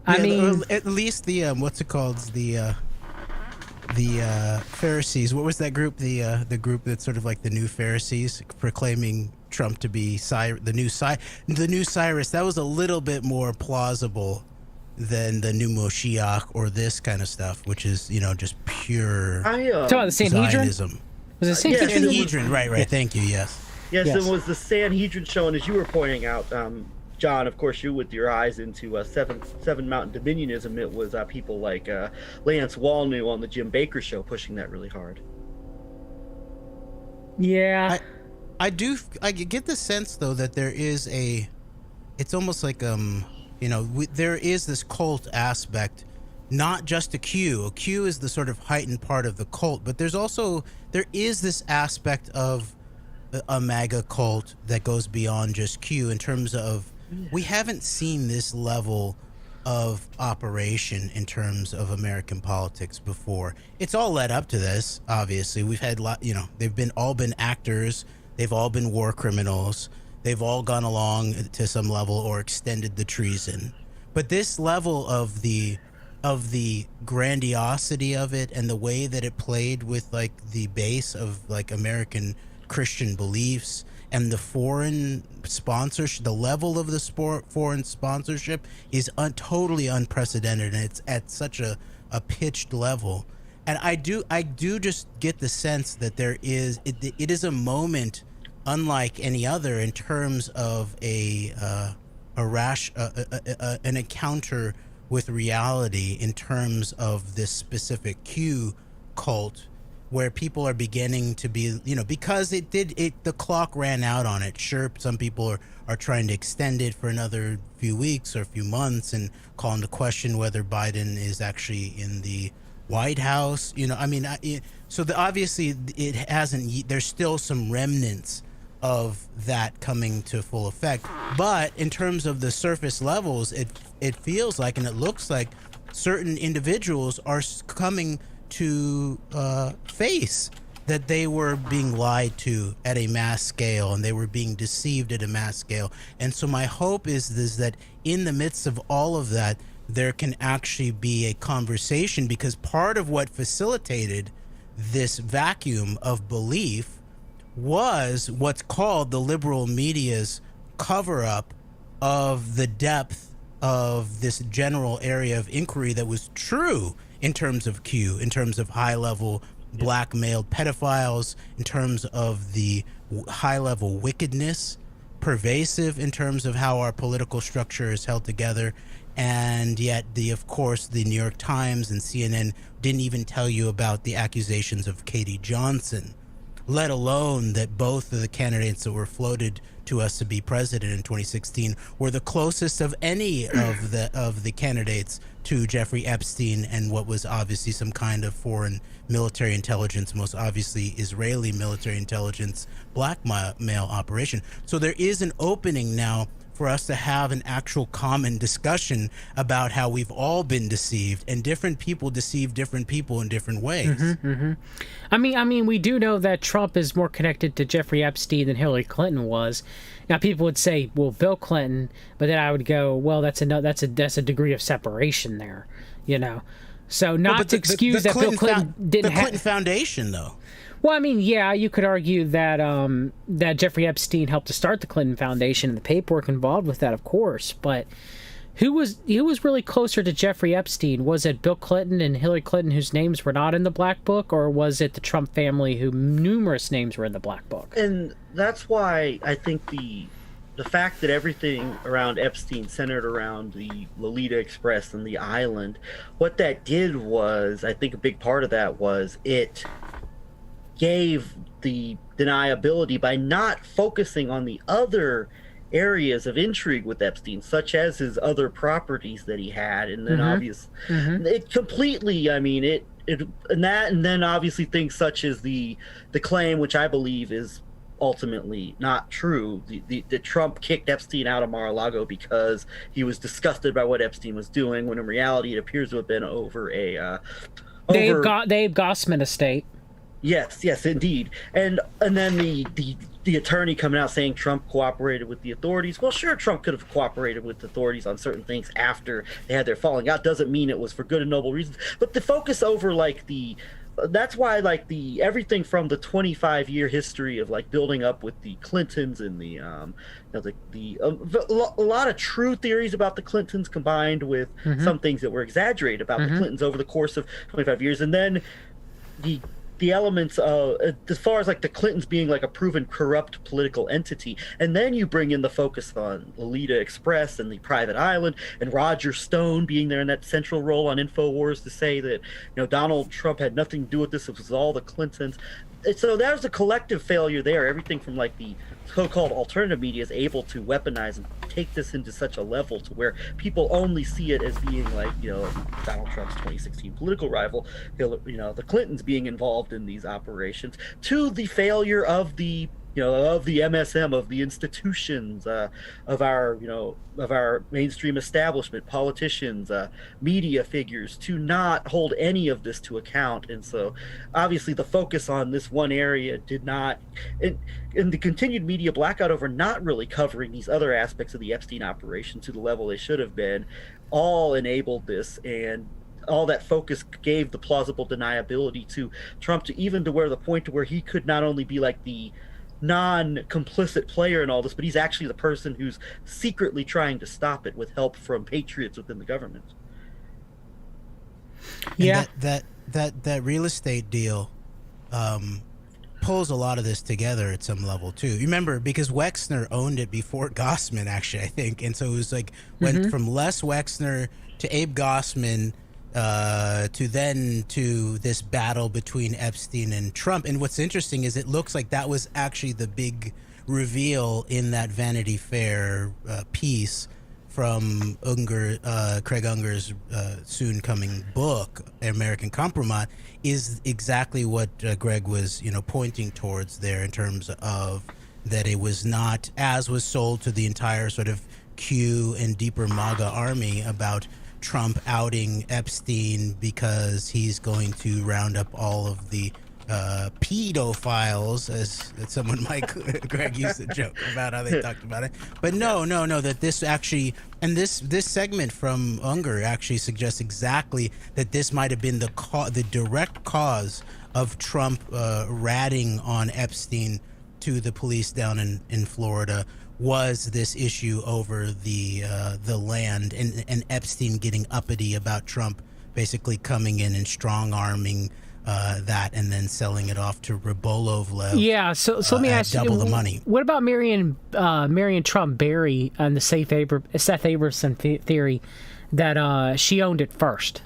[SPEAKER 1] I mean,
[SPEAKER 2] at least the what's it called? The Pharisees. What was that group? The group that's sort of like the new Pharisees, proclaiming Trump to be the new Cyrus. That was a little bit more plausible than the new Moshiach or this kind of stuff, which is just pure
[SPEAKER 1] talking about the Sanhedrin.
[SPEAKER 2] Zionism.
[SPEAKER 1] Was it Sanhedrin?
[SPEAKER 2] Sanhedrin, right. Thank you. Yes.
[SPEAKER 3] Yes, it was the Sanhedrin show, and as you were pointing out, John, of course, you with your eyes into Seven Mountain Dominionism, it was people like Lance Walnew on the Jim Baker show pushing that really hard.
[SPEAKER 1] Yeah.
[SPEAKER 2] I get the sense though that there is it's almost like there is this cult aspect, not just a Q. A Q is the sort of heightened part of the cult, but there is this aspect of a MAGA cult that goes beyond just Q in terms of we haven't seen this level of operation in terms of American politics before. It's all led up to this, obviously. We've had they've all been actors, they've all been war criminals. They've all gone along to some level or extended the treason. But this level of the grandiosity of it and the way that it played with like the base of like American Christian beliefs and the foreign sponsorship, the level of the foreign sponsorship is totally unprecedented, and it's at such a pitched level. And I do just get the sense that it is a moment unlike any other in terms of an encounter with reality in terms of this specific Q cult, where people are beginning to be, because the clock ran out on it. Sure, some people are trying to extend it for another few weeks or a few months and call into question whether Biden is actually in the White House. Obviously it hasn't. There's still some remnants of that coming to full effect, but in terms of the surface levels, it feels like, and it looks like, certain individuals are coming to face that they were being lied to at a mass scale, and they were being deceived at a mass scale. And so my hope is that in the midst of all of that, there can actually be a conversation, because part of what facilitated this vacuum of belief was what's called the liberal media's cover-up of the depth of this general area of inquiry that was true in terms of Q, in terms of high-level blackmailed pedophiles, in terms of the high-level wickedness, pervasive in terms of how our political structure is held together. And yet, of course, the New York Times and CNN didn't even tell you about the accusations of Katie Johnson, let alone that both of the candidates that were floated to us to be president in 2016 were the closest of any of the candidates to Jeffrey Epstein and what was obviously some kind of foreign military intelligence, most obviously Israeli military intelligence blackmail operation. So there is an opening now for us to have an actual common discussion about how we've all been deceived, and different people deceive different people in different ways.
[SPEAKER 1] I mean, we do know that Trump is more connected to Jeffrey Epstein than Hillary Clinton was. Now, people would say, "Well, Bill Clinton," but then I would go, "Well, that's a degree of separation there," you know. So not to excuse that Bill Clinton didn't have the Clinton
[SPEAKER 2] Foundation, though.
[SPEAKER 1] Well, I mean, yeah, you could argue that that Jeffrey Epstein helped to start the Clinton Foundation and the paperwork involved with that, of course. But who was really closer to Jeffrey Epstein? Was it Bill Clinton and Hillary Clinton, whose names were not in the Black Book, or was it the Trump family, who numerous names were in the Black Book?
[SPEAKER 3] And that's why I think the fact that everything around Epstein centered around the Lolita Express and the island, what that did was, I think a big part of that was it gave the deniability by not focusing on the other areas of intrigue with Epstein, such as his other properties that he had, and then it completely, I mean, and then obviously things such as the claim, which I believe is ultimately not true, that Trump kicked Epstein out of Mar-a-Lago because he was disgusted by what Epstein was doing, when in reality it appears to have been over a
[SPEAKER 1] Dave Gossman estate.
[SPEAKER 3] Yes, indeed. And then the attorney coming out saying Trump cooperated with the authorities. Well, sure, Trump could have cooperated with the authorities on certain things after they had their falling out. Doesn't mean it was for good and noble reasons. But the focus over that's why everything from the 25-year history of building up with the Clintons and a lot of true theories about the Clintons combined with some things that were exaggerated about the Clintons over the course of 25 years. And then the elements of, as far as the Clintons being a proven corrupt political entity, and then you bring in the focus on Lolita Express and the private island, and Roger Stone being there in that central role on InfoWars to say that Donald Trump had nothing to do with this, it was all the Clintons. So that was a collective failure there. Everything from the so-called alternative media is able to weaponize and take this into such a level to where people only see it as being Donald Trump's 2016 political rival, the Clintons being involved in these operations, to the failure of the MSM, of the institutions, of our mainstream establishment, politicians, media figures, to not hold any of this to account. And so obviously the focus on this one area did not, and the continued media blackout over not really covering these other aspects of the Epstein operation to the level they should have been, all enabled this. And all that focus gave the plausible deniability to Trump, to where the point to where he could not only be the non-complicit player in all this, but he's actually the person who's secretly trying to stop it with help from patriots within the government.
[SPEAKER 2] Yeah, that real estate deal pulls a lot of this together at some level too. You remember, because Wexner owned it before Gossman, actually, I think, and so it was went from Les Wexner to Abe Gossman, to this battle between Epstein and Trump. And what's interesting is it looks like that was actually the big reveal in that Vanity Fair piece from Craig Unger's soon coming book, American Compromise, is exactly what Greg was pointing towards there, in terms of that it was not, as was sold to the entire sort of Q and deeper MAGA army, about Trump outing Epstein because he's going to round up all of the pedophiles, as someone Greg used to joke about how they talked about it. But no, that this actually, and this segment from Unger actually suggests exactly that this might have been the direct cause of Trump ratting on Epstein to the police down in Florida was this issue over the land and Epstein getting uppity about Trump basically coming in and strong-arming that and then selling it off to Rybolovlev.
[SPEAKER 1] Yeah, so let me ask you,
[SPEAKER 2] double the money.
[SPEAKER 1] What about Marion Trump Barry and the Seth Abramson theory that she owned it first?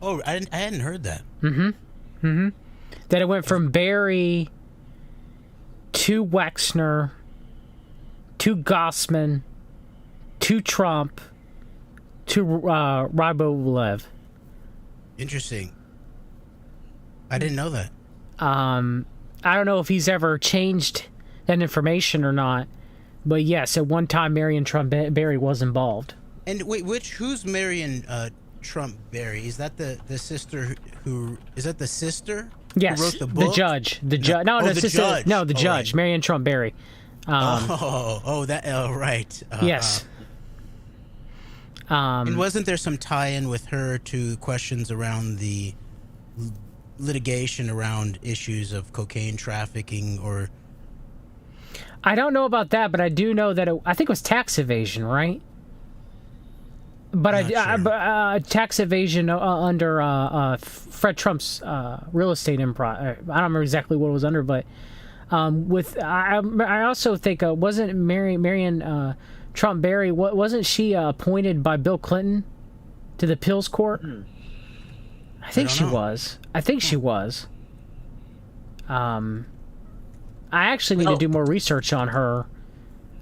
[SPEAKER 2] Oh, I hadn't heard that.
[SPEAKER 1] That it went from Barry to Wexner to Gossman to Trump to Rybolovlev.
[SPEAKER 2] Interesting. I didn't know that.
[SPEAKER 1] I don't know if he's ever changed that information or not, but yes, at one time Marion Trump Barry was involved.
[SPEAKER 2] And wait, who's Marion Trump Barry? Is that the sister who is that the sister?
[SPEAKER 1] Yes,
[SPEAKER 2] who wrote the book?
[SPEAKER 1] The judge.
[SPEAKER 2] No,
[SPEAKER 1] the
[SPEAKER 2] judge.
[SPEAKER 1] No, the judge.
[SPEAKER 2] Right.
[SPEAKER 1] Marion Trump Barry.
[SPEAKER 2] Right.
[SPEAKER 1] Yes.
[SPEAKER 2] And wasn't there some tie-in with her to questions around the litigation around issues of cocaine trafficking or?
[SPEAKER 1] I don't know about that, but I do know that I think it was tax evasion, right? But tax evasion under Fred Trump's real estate improv. I don't remember exactly what it was under, but I also think wasn't Marion Trump Barry, wasn't she appointed by Bill Clinton to the appeals court? I think she was. I actually need to do more research on her.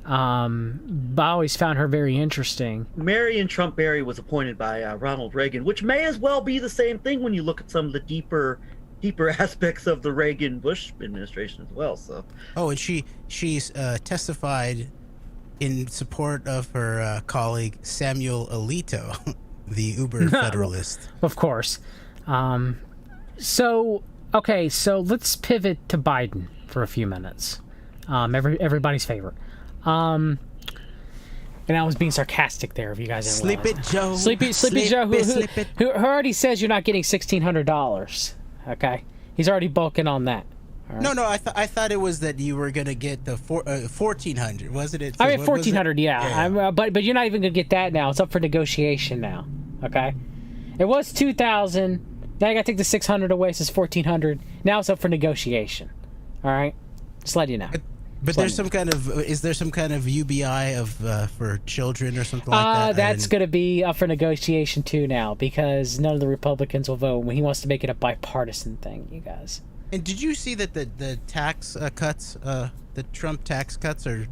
[SPEAKER 1] But I always found her very interesting.
[SPEAKER 3] Marion Trump Barry was appointed by Ronald Reagan, which may as well be the same thing when you look at some of the deeper aspects of the Reagan-Bush administration as well. So. Oh,
[SPEAKER 2] and she's testified in support of her colleague Samuel Alito, the Uber Federalist.
[SPEAKER 1] Of course. So let's pivot to Biden for a few minutes. Everybody's favorite. And I was being sarcastic there, if you guys didn't
[SPEAKER 2] Sleep
[SPEAKER 1] realize.
[SPEAKER 2] it, Joe.
[SPEAKER 1] Sleepy Joe, who already says you're not getting $1,600. Okay, he's already bulking on that.
[SPEAKER 2] Right. No, I thought it was that you were gonna get the 1,400, wasn't it?
[SPEAKER 1] I mean 1,400, yeah. But you're not even gonna get that now. It's up for negotiation now. Okay, it was 2,000. Now I gotta take the 600 away, so it's 1,400. Now it's up for negotiation. All right, just let you know.
[SPEAKER 2] But is there some kind of UBI for children or something like that?
[SPEAKER 1] That's going to be up for negotiation too now, because none of the Republicans will vote when he wants to make it a bipartisan thing, you guys.
[SPEAKER 2] And did you see that the tax cuts, the Trump tax cuts are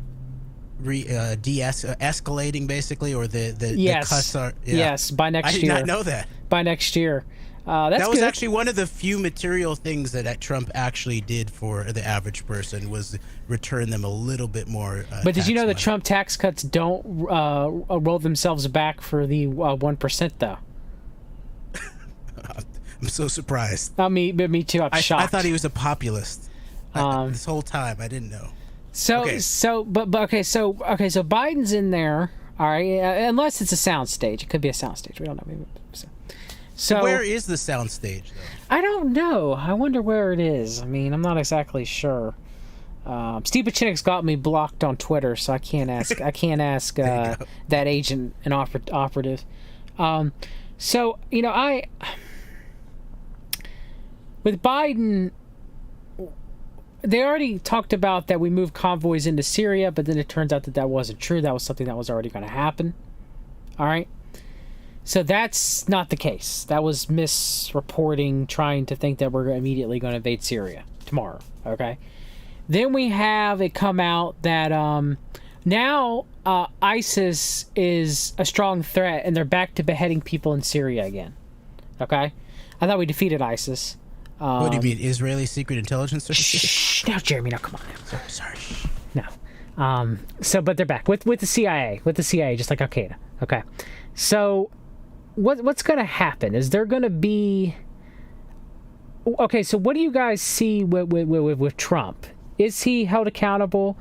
[SPEAKER 2] escalating basically, or the cuts are? Yeah.
[SPEAKER 1] Yes, by next year.
[SPEAKER 2] I did not know that.
[SPEAKER 1] By next year.
[SPEAKER 2] That was actually one of the few material things that Trump actually did for the average person, was return them a little bit more.
[SPEAKER 1] But did you know that Trump tax cuts don't roll themselves back for the 1%, though?
[SPEAKER 2] I'm so surprised.
[SPEAKER 1] Me too. I'm shocked.
[SPEAKER 2] I thought he was a populist. This whole time, I didn't know.
[SPEAKER 1] So Biden's in there. All right, unless it's a soundstage. It could be a soundstage. We don't know. Maybe so.
[SPEAKER 2] Where is the soundstage, though?
[SPEAKER 1] I don't know. I wonder where it is. I mean, I'm not exactly sure. Steve Pachinik's got me blocked on Twitter, so I can't ask. That agent and operative. So with Biden, they already talked about that we moved convoys into Syria, but then it turns out that wasn't true. That was something that was already going to happen. All right. So that's not the case. That was misreporting, trying to think that we're immediately going to invade Syria tomorrow. Okay. Then we have it come out that now ISIS is a strong threat, and they're back to beheading people in Syria again. Okay. I thought we defeated ISIS.
[SPEAKER 2] What do you mean, Israeli secret intelligence?
[SPEAKER 1] Shh, now, Jeremy, now come on.
[SPEAKER 2] Sorry.
[SPEAKER 1] No. But they're back with the CIA, just like Al Qaeda. Okay. So. What's going to happen? Is there going to be... Okay, so what do you guys see with Trump? Is he held accountable?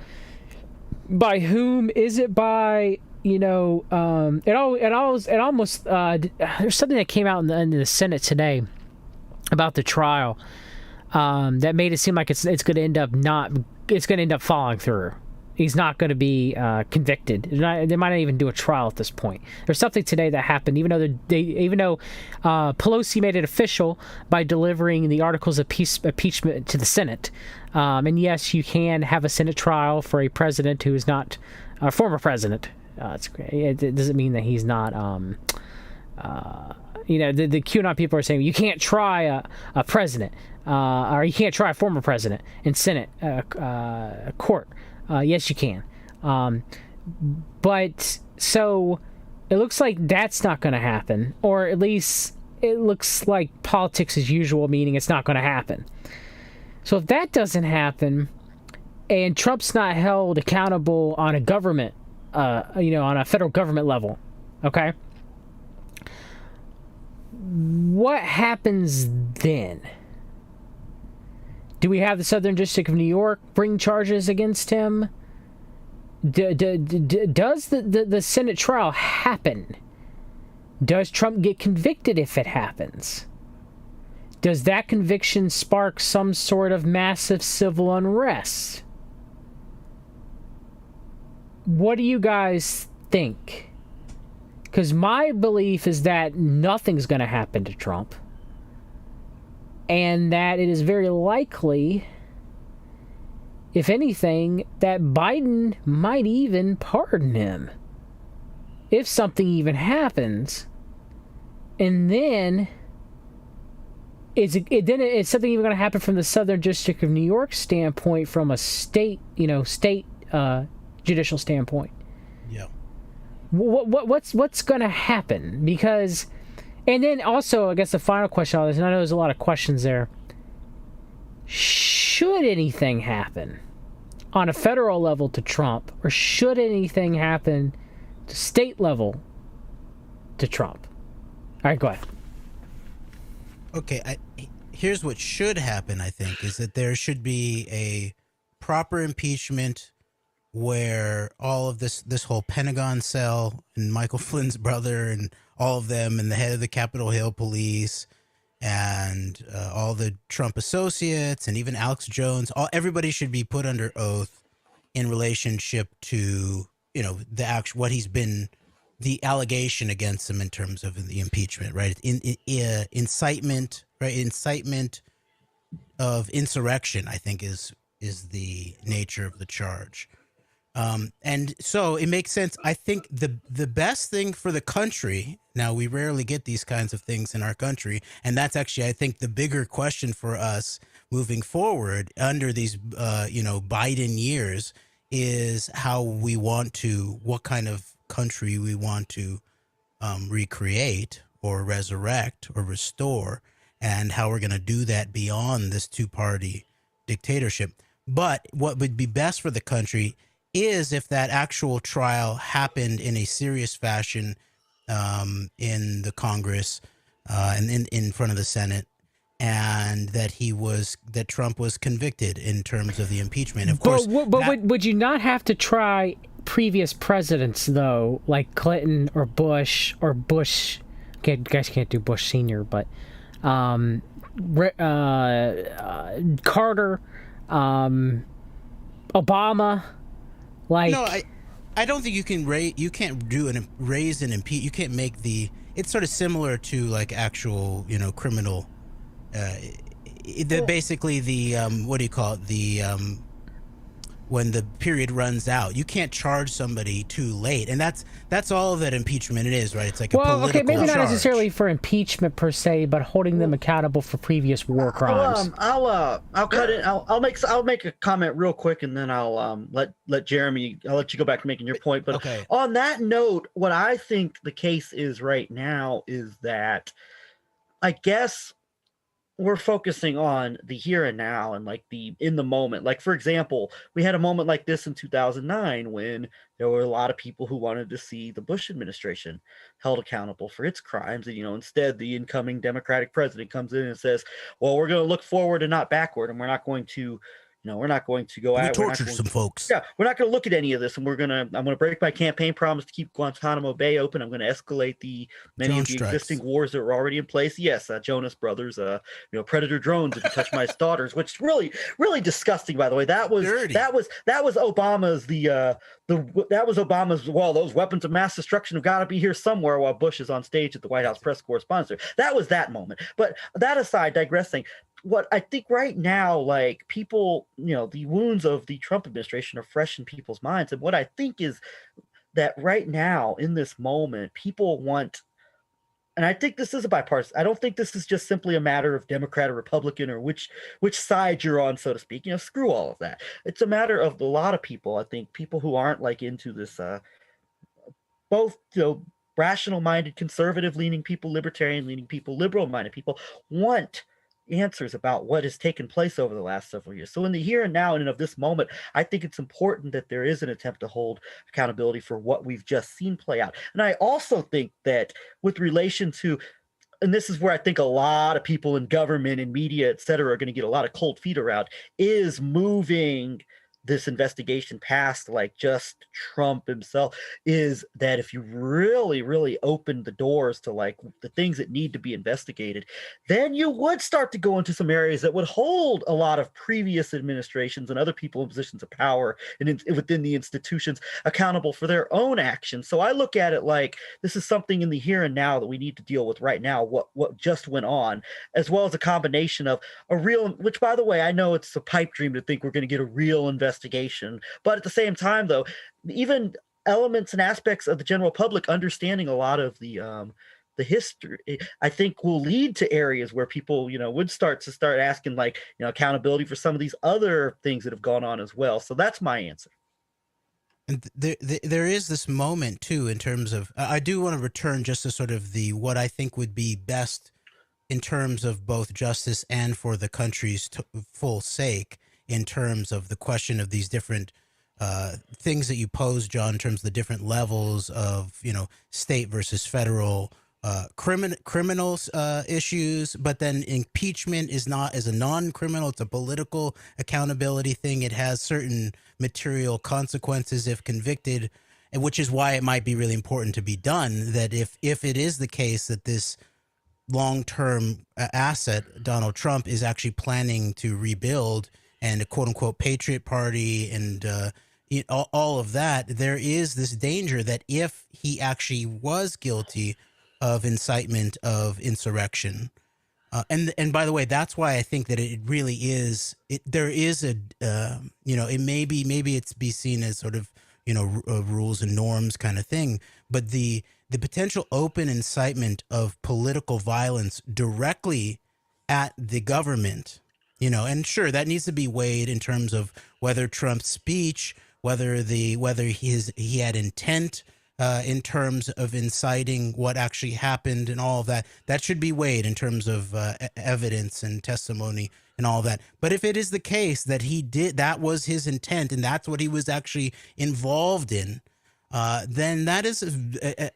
[SPEAKER 1] By whom? Is it by, it almost... there's something that came out in the Senate today about the trial. that made it seem like it's going to end up falling through. He's not going to be convicted. They might not even do a trial at this point. There's something today that happened, even though Pelosi made it official by delivering the articles of impeachment to the Senate. And yes, you can have a Senate trial for a president who is not a former president. It doesn't mean that he's not. The QAnon people are saying you can't try a president, or you can't try a former president in Senate court. Yes, you can. But so it looks like that's not going to happen, or at least it looks like politics as usual, meaning it's not going to happen. So if that doesn't happen, and Trump's not held accountable on a government, on a federal government level, okay? What happens then? Do we have the Southern District of New York bring charges against him? Does the Senate trial happen? Does Trump get convicted if it happens? Does that conviction spark some sort of massive civil unrest? What do you guys think? Because my belief is that nothing's going to happen to Trump. And that it is very likely, if anything, that Biden might even pardon him. If something even happens. And then, is something even going to happen from the Southern District of New York standpoint, from a state judicial standpoint?
[SPEAKER 2] Yeah.
[SPEAKER 1] What's going to happen? Because... And then also, I guess the final question on this, and I know there's a lot of questions there. Should anything happen on a federal level to Trump, or should anything happen to state level to Trump? All right, go ahead.
[SPEAKER 2] Okay, here's what should happen, I think, is that there should be a proper impeachment where all of this whole Pentagon cell and Michael Flynn's brother and all of them and the head of the Capitol Hill police and all the Trump associates and even Alex Jones, everybody should be put under oath in relationship to, what he's been, the allegation against him in terms of the impeachment, right? Incitement, right? Incitement of insurrection, I think is the nature of the charge. And so it makes sense. I think the best thing for the country, now we rarely get these kinds of things in our country, and that's actually, I think, the bigger question for us moving forward under these, Biden years, is how we want to, what kind of country we want to recreate or resurrect or restore, and how we're going to do that beyond this two-party dictatorship. But what would be best for the country is if that actual trial happened in a serious fashion in the Congress and in front of the Senate, and that Trump was convicted in terms of the impeachment. Of course,
[SPEAKER 1] would you not have to try previous presidents though, like Clinton or Bush or Bush? Okay, you guys can't do Bush Senior, but Carter, Obama. Like,
[SPEAKER 2] no, I don't think you can raise and impeach. You can't make it's sort of similar to like actual, criminal, basically the, what do you call it? When the period runs out, you can't charge somebody too late. And that's all that impeachment is, right? It's like a political
[SPEAKER 1] okay, maybe
[SPEAKER 2] charge.
[SPEAKER 1] Not necessarily for impeachment per se, but holding them accountable for previous war crimes.
[SPEAKER 3] I'll cut it. I'll make a comment real quick, and then I'll let Jeremy. I'll let you go back to making your point. But
[SPEAKER 2] okay.
[SPEAKER 3] On that note, what I think the case is right now is that, I guess, we're focusing on the here and now and like the in the moment. Like, for example, we had a moment like this in 2009 when there were a lot of people who wanted to see the Bush administration held accountable for its crimes. And, instead the incoming Democratic president comes in and says, well, we're going to look forward and not backward. And we're not going to, we're not going to go
[SPEAKER 2] We
[SPEAKER 3] out. We're not
[SPEAKER 2] tortured
[SPEAKER 3] going,
[SPEAKER 2] some folks.
[SPEAKER 3] yeah, we're not going to look at any of this, and I'm going to break my campaign promise to keep Guantanamo Bay open. I'm going to escalate many of the existing wars that were already in place. Yes, Jonas Brothers, Predator drones if you touch my daughters, which is really, really disgusting. By the way, that was
[SPEAKER 2] Dirty.
[SPEAKER 3] that was Obama's well, those weapons of mass destruction have got to be here somewhere while Bush is on stage at the White House press correspondence. That was that moment. But that aside, digressing. What I think right now, like people, the wounds of the Trump administration are fresh in people's minds. And what I think is that right now in this moment, people want, and I think this is a bipartisan. I don't think this is just simply a matter of Democrat or Republican or which side you're on, so to speak. Screw all of that. It's a matter of a lot of people. I think people who aren't like into this, both rational-minded, conservative-leaning people, libertarian-leaning people, liberal-minded people want answers about what has taken place over the last several years. So in the here and now and of this moment, I think it's important that there is an attempt to hold accountability for what we've just seen play out. And I also think that with relation to, and this is where I think a lot of people in government and media, et cetera, are going to get a lot of cold feet around, is moving this investigation past like just Trump himself, is that if you really, really open the doors to like the things that need to be investigated, then you would start to go into some areas that would hold a lot of previous administrations and other people in positions of power and within the institutions accountable for their own actions. So I look at it like this is something in the here and now that we need to deal with right now, what just went on, as well as a combination of a real, which by the way, I know it's a pipe dream to think we're going to get a real investigation, but at the same time though, even elements and aspects of the general public understanding a lot of the history, I think will lead to areas where people would start asking like accountability for some of these other things that have gone on as well. So that's my answer.
[SPEAKER 2] And there is this moment too in terms of, I do want to return just to sort of what I think would be best in terms of both justice and for the country's full sake, in terms of the question of these different things that you pose, John, in terms of the different levels of, state versus federal criminal issues. But then impeachment is not as a non-criminal. It's a political accountability thing. It has certain material consequences if convicted, and which is why it might be really important to be done, that if it is the case that this long-term asset, Donald Trump, is actually planning to rebuild, and a quote-unquote patriot party and all of that, there is this danger that if he actually was guilty of incitement of insurrection, and by the way, that's why I think that it really is, there is a, it maybe it's be seen as sort of, rules and norms kind of thing, but the potential open incitement of political violence directly at the government, and sure, that needs to be weighed in terms of whether Trump's speech, whether he had intent in terms of inciting what actually happened and all of that. That should be weighed in terms of evidence and testimony and all that. But if it is the case that that was his intent and that's what he was actually involved in, then that is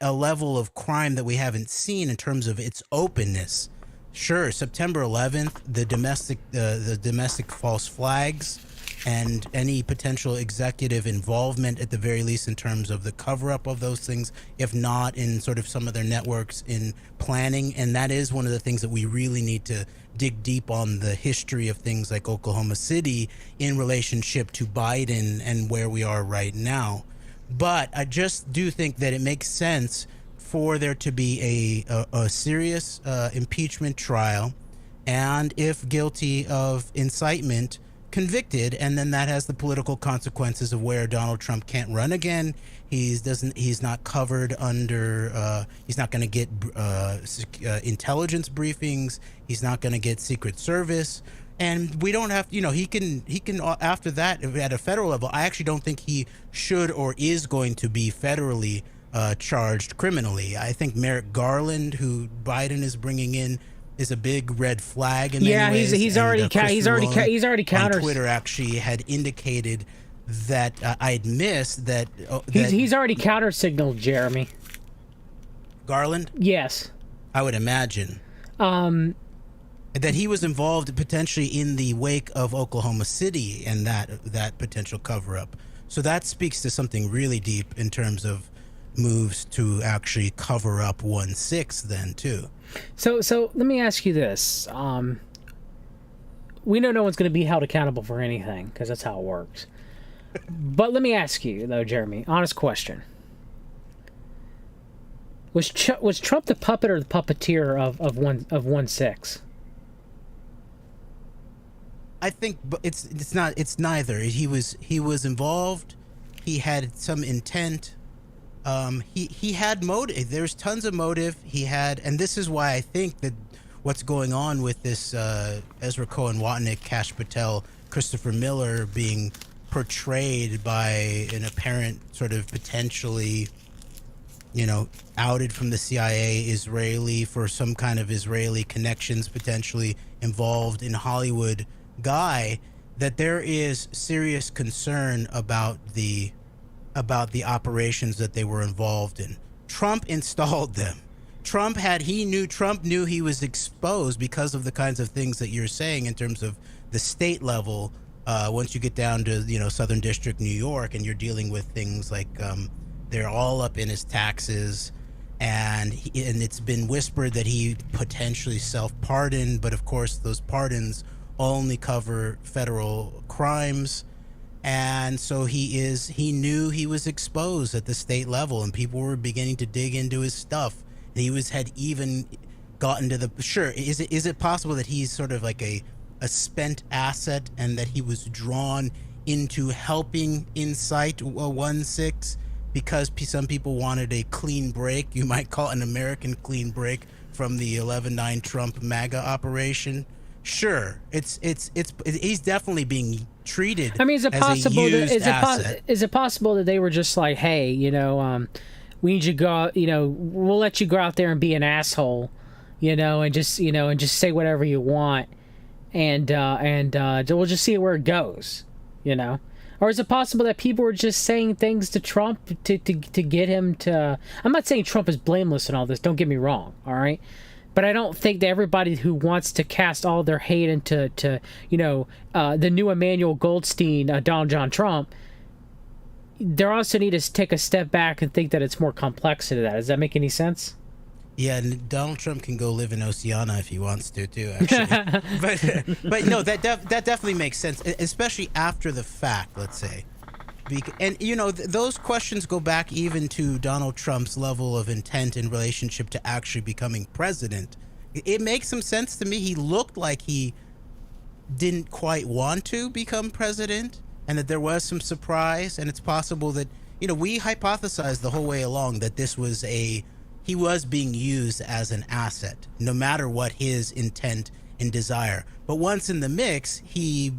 [SPEAKER 2] a level of crime that we haven't seen in terms of its openness. Sure, September 11th, the domestic false flags and any potential executive involvement, at the very least, in terms of the cover-up of those things, if not in sort of some of their networks in planning. And that is one of the things that we really need to dig deep on, the history of things like Oklahoma City in relationship to Biden and where we are right now. But I just do think that it makes sense for there to be a serious impeachment trial, and if guilty of incitement, convicted, and then that has the political consequences of where Donald Trump can't run again. He's not covered under. He's not going to get intelligence briefings. He's not going to get Secret Service, and we don't have. He can after that at a federal level. I actually don't think he should or is going to be federally charged criminally. I think Merrick Garland, who Biden is bringing in, is a big red flag.
[SPEAKER 1] He's already countered.
[SPEAKER 2] On Twitter actually had indicated that I had missed that.
[SPEAKER 1] He's already counter signaled Jeremy.
[SPEAKER 2] Garland?
[SPEAKER 1] Yes.
[SPEAKER 2] I would imagine. that he was involved potentially in the wake of Oklahoma City and that potential cover up. So that speaks to something really deep in terms of moves to actually cover up 1/6 then too.
[SPEAKER 1] So let me ask you this. We know no one's going to be held accountable for anything because that's how it works. But let me ask you though, Jeremy, honest question. Was Trump the puppet or the puppeteer of 1/6?
[SPEAKER 2] I think it's not. It's neither. He was involved. He had some intent. He had motive. There's tons of motive. He had, and this is why I think that what's going on with this Ezra Cohen, Watnick, Kash Patel, Christopher Miller being portrayed by an apparent sort of potentially, outed from the CIA Israeli for some kind of Israeli connections, potentially involved in Hollywood guy, that there is serious concern about the operations that they were involved in. Trump installed them. Trump knew he was exposed because of the kinds of things that you're saying in terms of the state level. Once you get down to Southern District, New York, and you're dealing with things like they're all up in his taxes, and it's been whispered that he potentially self-pardoned, but of course those pardons only cover federal crimes. And so he knew he was exposed at the state level, and people were beginning to dig into his stuff. And he had even gotten to the, sure, is it possible that he's sort of like a spent asset, and that he was drawn into helping incite 1/6 because some people wanted a clean break? You might call it an American clean break from the 11/9 Trump MAGA operation. Sure, he's definitely being treated.
[SPEAKER 1] I mean, is it possible? Is it possible that they were just like, hey, we need you to go out, we'll let you go out there and be an asshole, and just say whatever you want, and we'll just see where it goes, Or is it possible that people were just saying things to Trump to get him to? I'm not saying Trump is blameless in all this. Don't get me wrong. All right. But I don't think that everybody who wants to cast all their hate into the new Emmanuel Goldstein, Donald John Trump, they also need to take a step back and think that it's more complex than that. Does that make any sense?
[SPEAKER 2] Yeah, and Donald Trump can go live in Oceania if he wants to, too, actually. but no, that definitely makes sense, especially after the fact, let's say. And, those questions go back even to Donald Trump's level of intent in relationship to actually becoming president. It makes some sense to me. He looked like he didn't quite want to become president, and that there was some surprise. And it's possible that, we hypothesized the whole way along that he was being used as an asset, no matter what his intent and desire. But once in the mix, he,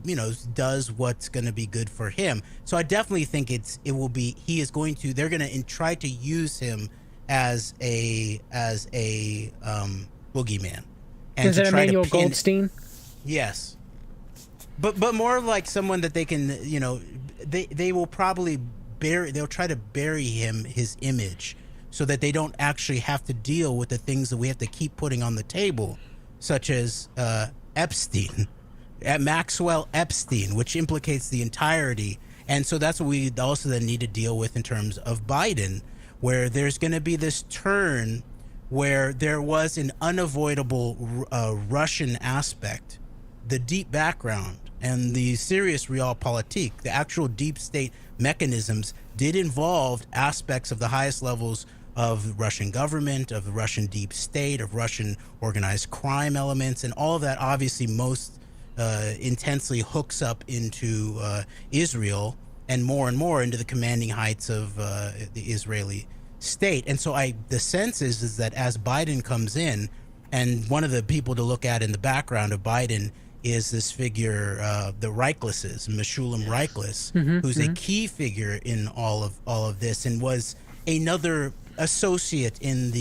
[SPEAKER 2] does what's going to be good for him. So I definitely think they're going to try to use him as a boogeyman. And
[SPEAKER 1] is it Emmanuel Goldstein?
[SPEAKER 2] Yes. But more like someone that they can, they will probably they'll try to bury his image, so that they don't actually have to deal with the things that we have to keep putting on the table, such as Epstein, Maxwell Epstein, which implicates the entirety. And so that's what we also then need to deal with in terms of Biden, where there's going to be this turn where there was an unavoidable Russian aspect, the deep background and the serious realpolitik, the actual deep state mechanisms did involve aspects of the highest levels of the Russian government, of the Russian deep state, of Russian organized crime elements, and all of that obviously most intensely hooks up into Israel, and more into the commanding heights of the Israeli state. And so the sense is that as Biden comes in, and one of the people to look at in the background of Biden is this figure, the Reichlesses, Meshulam Reichless, who's a key figure in all of this, and was another associate in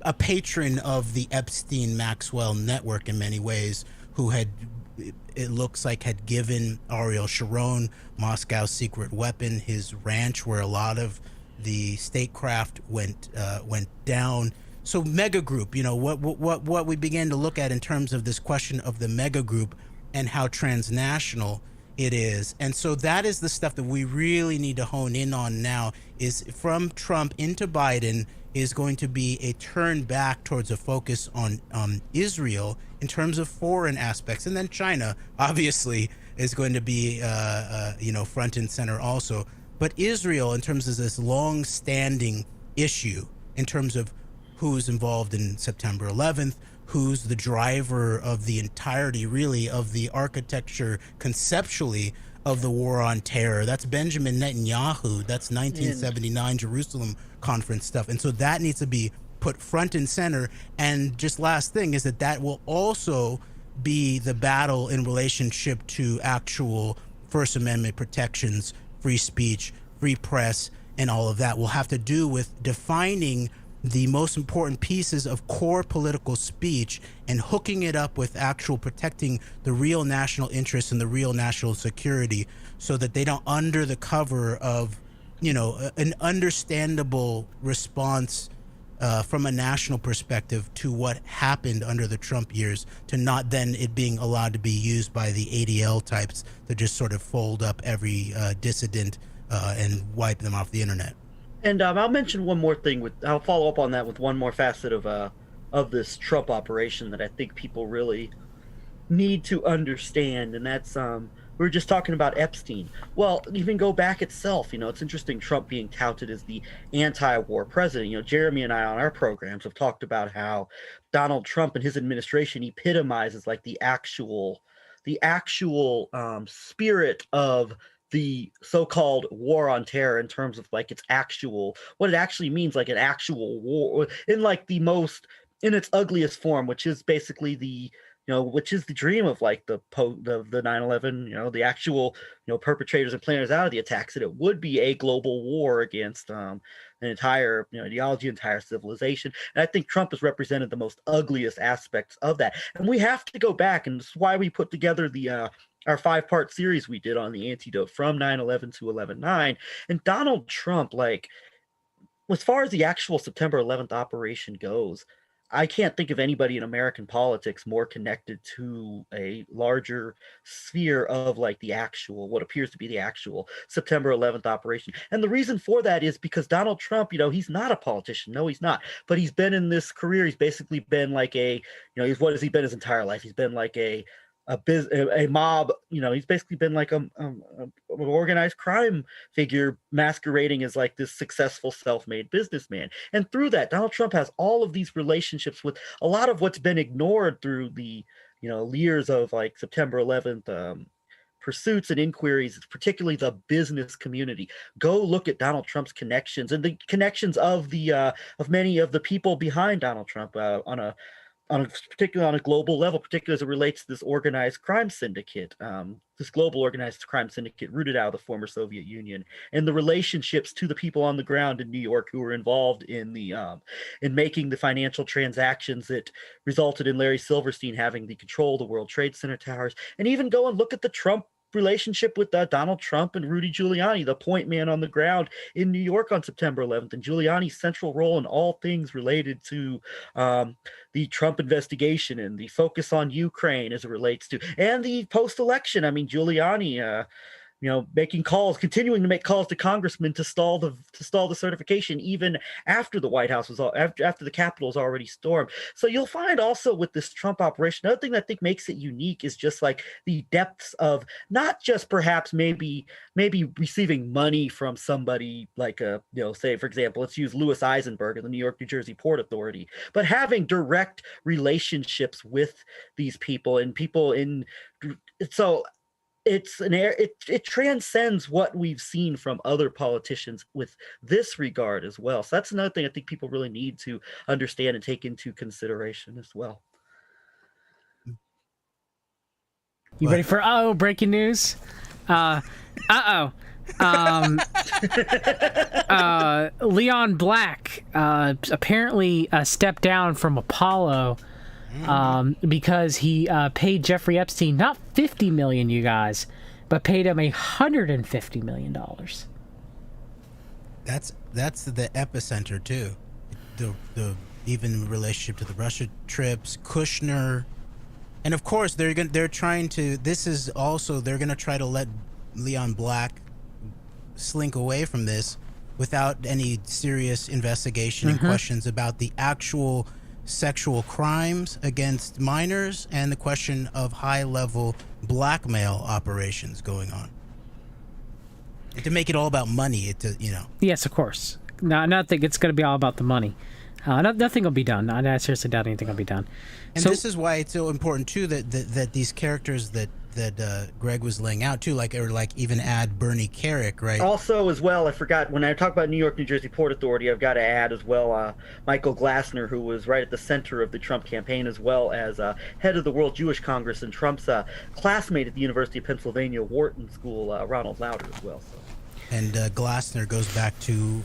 [SPEAKER 2] a patron of the Epstein Maxwell network in many ways, who it looks like had given Ariel Sharon Moscow's secret weapon, his ranch where a lot of the statecraft went down, so mega group, what we began to look at in terms of this question of the mega group and how transnational it is. And so that is the stuff that we really need to hone in on now, is from Trump into Biden is going to be a turn back towards a focus on Israel in terms of foreign aspects. And then China, obviously, is going to be, front and center also. But Israel, in terms of this long-standing issue, in terms of who's involved in September 11th, who's the driver of the entirety, really, of the architecture conceptually of the war on terror. That's Benjamin Netanyahu. That's 1979 Jerusalem conference stuff. And so that needs to be put front and center. And just last thing is that will also be the battle in relationship to actual First Amendment protections, free speech, free press, and all of that will have to do with defining the most important pieces of core political speech and hooking it up with actual protecting the real national interests and the real national security, so that they don't, under the cover of, an understandable response from a national perspective to what happened under the Trump years, to not then it being allowed to be used by the ADL types to just sort of fold up every dissident and wipe them off the internet.
[SPEAKER 3] And I'll mention one more thing. I'll follow up on that with one more facet of this Trump operation that I think people really need to understand, and that's we were just talking about Epstein. Well, even go back itself. It's interesting, Trump being touted as the anti-war president. Jeremy and I on our programs have talked about how Donald Trump and his administration epitomizes like the actual spirit of the so-called war on terror, in terms of like what it actually means, like an actual war in like in its ugliest form, which is basically which is the dream of like the 9/11, the actual, perpetrators and planners out of the attacks, that it would be a global war against an entire, ideology, entire civilization. And I think Trump has represented the most ugliest aspects of that. And we have to go back, and that's why we put together our 5-part series we did on the Antedote from 9/11 to 11/9. And Donald Trump, like, as far as the actual September 11th operation goes, I can't think of anybody in American politics more connected to a larger sphere of like what appears to be the actual September 11th operation. And the reason for that is because Donald Trump, he's not a politician. No, he's not. But he's been in this career. He's basically been like what has he been his entire life? He's been like a mob, he's basically been like an organized crime figure masquerading as like this successful self-made businessman. And through that, Donald Trump has all of these relationships with a lot of what's been ignored through the years of like September 11th pursuits and inquiries, particularly the business community. Go look at Donald Trump's connections and the connections of many of the people behind Donald Trump particularly on a global level, particularly as it relates to this organized crime syndicate, this global organized crime syndicate rooted out of the former Soviet Union, and the relationships to the people on the ground in New York who were involved in in making the financial transactions that resulted in Larry Silverstein having the control of the World Trade Center towers. And even go and look at the Trump relationship with Donald Trump and Rudy Giuliani, the point man on the ground in New York on September 11th, and Giuliani's central role in all things related to the Trump investigation and the focus on Ukraine as it relates to, and the post-election. I mean, Giuliani, continuing to make calls to congressmen to stall the certification, even after the White House after the Capitol was already stormed. So you'll find also with this Trump operation, another thing that I think makes it unique is just like the depths of not just perhaps maybe receiving money from somebody like say, for example, let's use Louis Eisenberg of the New York, New Jersey Port Authority, but having direct relationships with these people and people so it transcends what we've seen from other politicians with this regard as well. So that's another thing I think people really need to understand and take into consideration as well.
[SPEAKER 1] You ready for breaking news? Leon Black apparently stepped down from Apollo because he paid Jeffrey Epstein not $50 million, you guys, but paid him $150 million.
[SPEAKER 2] That's the epicenter too. The even in relationship to the Russia trips, Kushner, and of course they're trying to. This is also they're going to try to let Leon Black slink away from this without any serious investigation and questions about the actual sexual crimes against minors and the question of high-level blackmail operations going on. And to make it all about money,
[SPEAKER 1] Yes, of course. No, nothing. It's going to be all about the money. Nothing will be done. I seriously doubt anything will be done.
[SPEAKER 2] And
[SPEAKER 1] so,
[SPEAKER 2] this is why it's so important too that these characters that Greg was laying out too, like even add Bernie Carrick, right?
[SPEAKER 3] Also, as well, I forgot when I talk about New York, New Jersey Port Authority, I've got to add as well Michael Glassner, who was right at the center of the Trump campaign, as well as head of the World Jewish Congress and Trump's classmate at the University of Pennsylvania Wharton School, Ronald Lauder, as well. So.
[SPEAKER 2] And Glassner goes back to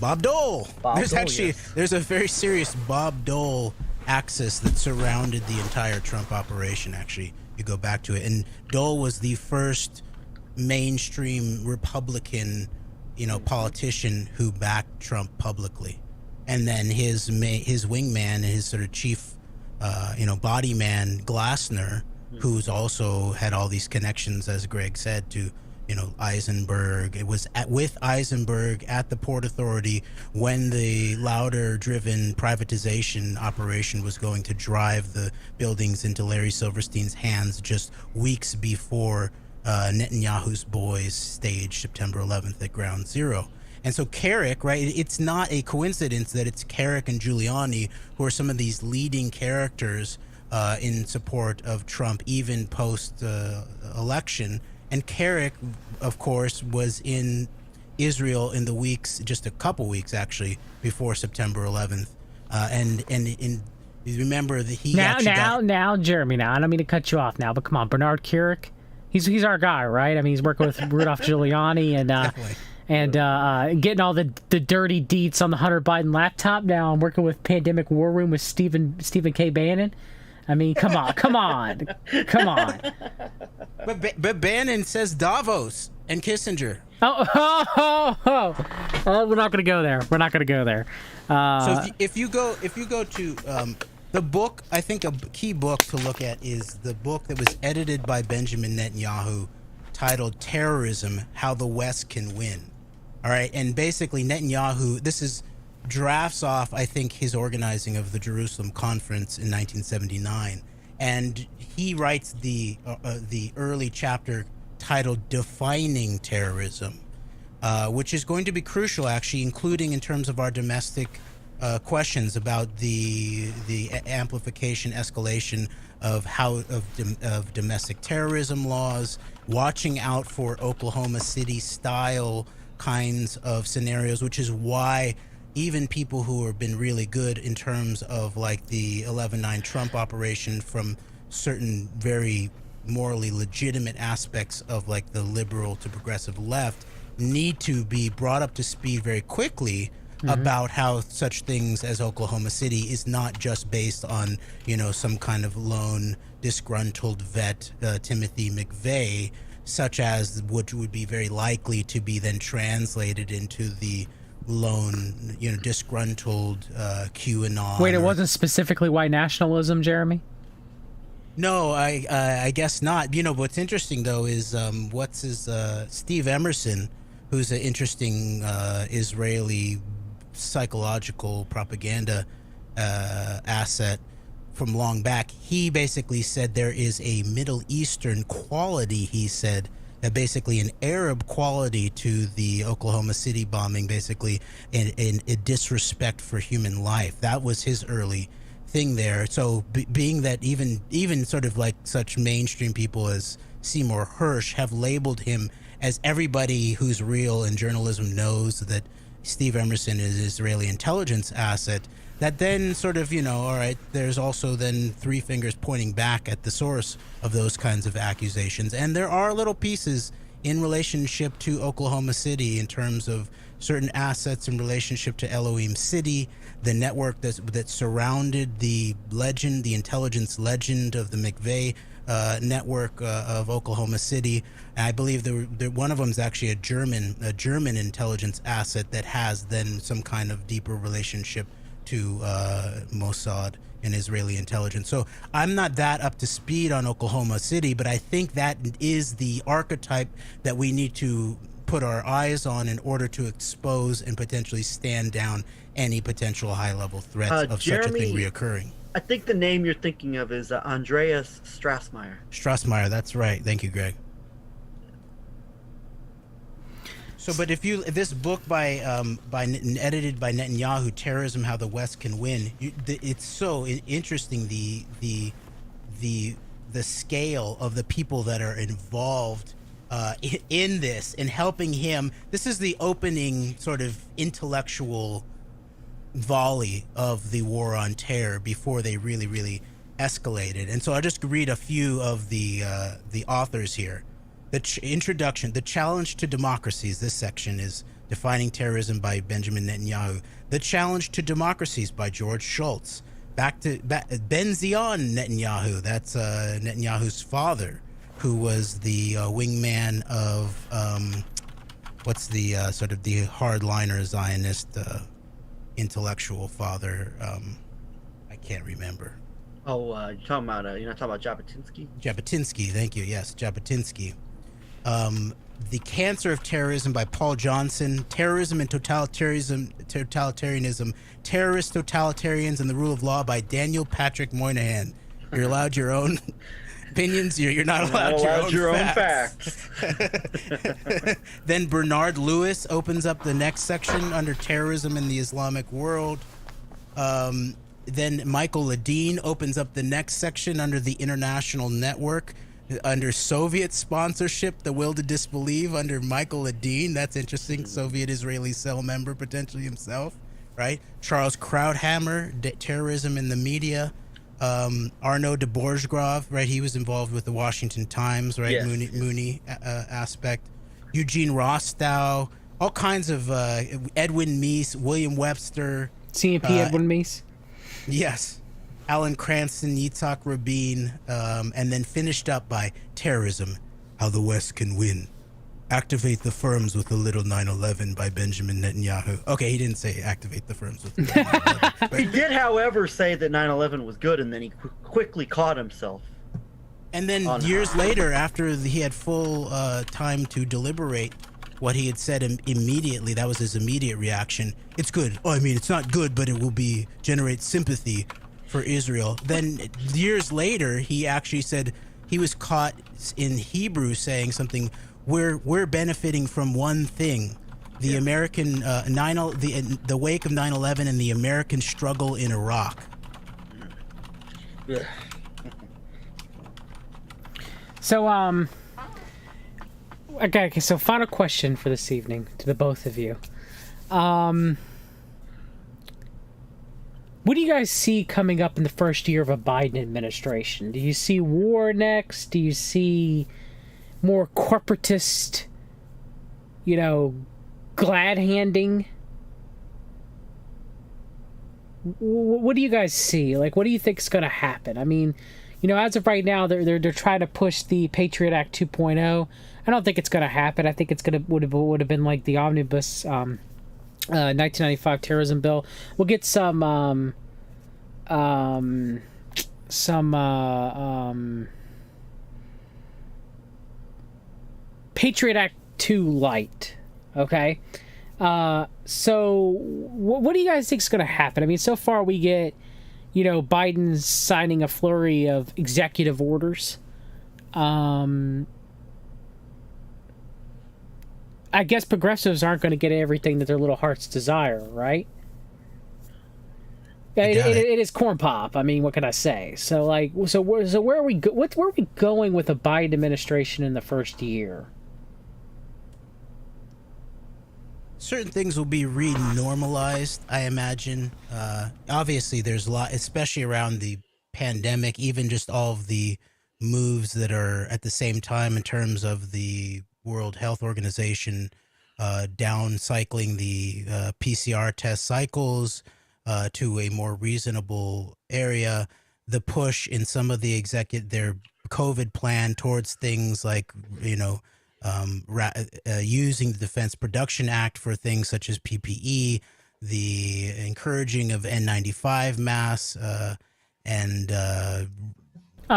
[SPEAKER 2] Bob Dole. There's a very serious Bob Dole axis that surrounded the entire Trump operation. Actually, you go back to it, and Dole was the first mainstream Republican, politician who backed Trump publicly, and then his wingman and his sort of chief, body man Glassner, who's also had all these connections, as Greg said, to. Eisenberg. It was with Eisenberg at the Port Authority when the Lauder-driven privatization operation was going to drive the buildings into Larry Silverstein's hands just weeks before Netanyahu's boys staged September 11th at Ground Zero. And so Carrick, right, it's not a coincidence that it's Carrick and Giuliani who are some of these leading characters in support of Trump, even post-election. And Carrick, of course, was in Israel in the weeks, just a couple weeks actually, before September 11th. And you remember that he
[SPEAKER 1] now, Jeremy. Now I don't mean to cut you off now, but come on, Bernard Carrick, he's our guy, right? I mean, he's working with Rudolph Giuliani and getting all the dirty deets on the Hunter Biden laptop. Now I'm working with Pandemic War Room with Stephen K. Bannon. I mean, come on.
[SPEAKER 2] But Bannon says Davos and Kissinger.
[SPEAKER 1] Oh, we're not going to go there.
[SPEAKER 2] So if you go to the book, I think a key book to look at is the book that was edited by Benjamin Netanyahu, titled "Terrorism: How the West Can Win." All right, and basically Netanyahu, drafts off, I think, his organizing of the Jerusalem Conference in 1979, and he writes the early chapter titled "Defining Terrorism," which is going to be crucial, actually, including in terms of our domestic questions about the amplification, escalation of domestic terrorism laws, watching out for Oklahoma City style kinds of scenarios, which is why even people who have been really good in terms of like the 11/9 Trump operation from certain very morally legitimate aspects of like the liberal to progressive left need to be brought up to speed very quickly about how such things as Oklahoma City is not just based on, some kind of lone disgruntled vet, Timothy McVeigh, such as which would be very likely to be then translated into the lone, disgruntled QAnon.
[SPEAKER 1] Wait, it wasn't specifically white nationalism, Jeremy?
[SPEAKER 2] No, I guess not. What's interesting though is Steve Emerson, who's an interesting Israeli psychological propaganda asset from long back. He basically said there is a Middle Eastern quality, he said, basically an Arab quality to the Oklahoma City bombing, basically in a disrespect for human life. That was his early thing there. So being that even sort of like such mainstream people as Seymour Hersh have labeled him as everybody who's real in journalism knows that Steve Emerson is an Israeli intelligence asset, that then sort of, all right, there's also then three fingers pointing back at the source of those kinds of accusations. And there are little pieces in relationship to Oklahoma City in terms of certain assets in relationship to Elohim City, the network that surrounded the legend, the intelligence legend of the McVeigh network of Oklahoma City. And I believe one of them is actually a German intelligence asset that has then some kind of deeper relationship to Mossad and Israeli intelligence. So I'm not that up to speed on Oklahoma City, but I think that is the archetype that we need to put our eyes on in order to expose and potentially stand down any potential high-level threats of
[SPEAKER 3] Jeremy,
[SPEAKER 2] such a thing reoccurring.
[SPEAKER 3] I think the name you're thinking of is Andreas Strassmeyer.
[SPEAKER 2] Strassmeyer, that's right. Thank you, Greg. So, but if this book edited by Netanyahu, Terrorism: How the West Can Win, it's so interesting the scale of the people that are involved in this and helping him. This is the opening sort of intellectual volley of the war on terror before they really escalated. And so I'll just read a few of the authors here. The introduction, The Challenge to Democracies. This section is Defining Terrorism by Benjamin Netanyahu. The Challenge to Democracies by George Shultz. Ben Zion Netanyahu. That's Netanyahu's father, who was the wingman of what's the sort of the hardliner Zionist intellectual father. I can't remember.
[SPEAKER 3] Oh, you're talking about Jabotinsky?
[SPEAKER 2] Jabotinsky, thank you. Yes, Jabotinsky. The Cancer of Terrorism by Paul Johnson. Terrorism and Totalitarianism, Terrorist Totalitarians and the Rule of Law by Daniel Patrick Moynihan. You're allowed your own opinions. You're not allowed your own facts. Then Bernard Lewis opens up the next section under Terrorism in the Islamic World. Then Michael Ledeen opens up the next section under the International Network. Under Soviet sponsorship, The Will to Disbelieve, under Michael Ledeen. That's interesting. Soviet-Israeli cell member, potentially himself, right? Charles Krauthammer, Terrorism in the Media. Arnaud de Bourgegrave, right? He was involved with the Washington Times, right?
[SPEAKER 3] Yes.
[SPEAKER 2] Mooney aspect. Eugene Rostow, all kinds of Edwin Meese, William Webster.
[SPEAKER 1] CMP Edwin Meese?
[SPEAKER 2] Yes. Alan Cranston, Yitzhak Rabin, and then finished up by Terrorism: How the West Can Win. Activate the Firms with a Little 9/11 by Benjamin Netanyahu. Okay, he didn't say activate the firms with a little 9/11. But,
[SPEAKER 3] He did, however, say that 9/11 was good, and then he quickly caught himself.
[SPEAKER 2] and then years later, after he had full time to deliberate what he had said immediately, that was his immediate reaction. It's good. Oh, I mean, it's not good, but it will generate sympathy for Israel. Then years later, he actually said he was caught in Hebrew saying something. We're benefiting from one thing: the American the wake of 9/11 and the American struggle in Iraq.
[SPEAKER 3] Yeah.
[SPEAKER 1] So okay, so final question for this evening to the both of you. What do you guys see coming up in the first year of a Biden administration? Do you see war next? Do you see more corporatist, glad handing? What do you guys see? Like, what do you think is going to happen? I mean, as of right now, they're trying to push the Patriot Act 2.0. I don't think it's going to happen. I think it's would have been like the omnibus 1995 terrorism bill. We'll get some Patriot Act 2 light. Okay. So what do you guys think is going to happen? I mean, so far we get, Biden signing a flurry of executive orders. I guess progressives aren't going to get everything that their little hearts desire, right? It is corn pop. I mean, what can I say? So where are we? Where are we going with the Biden administration in the first year?
[SPEAKER 2] Certain things will be re-normalized, I imagine. Obviously, there's a lot, especially around the pandemic, even just all of the moves that are at the same time in terms of the World Health Organization down cycling the PCR test cycles to a more reasonable area. The push in some of the their COVID plan towards things like, using the Defense Production Act for things such as PPE, the encouraging of N95 masks, and
[SPEAKER 1] oh,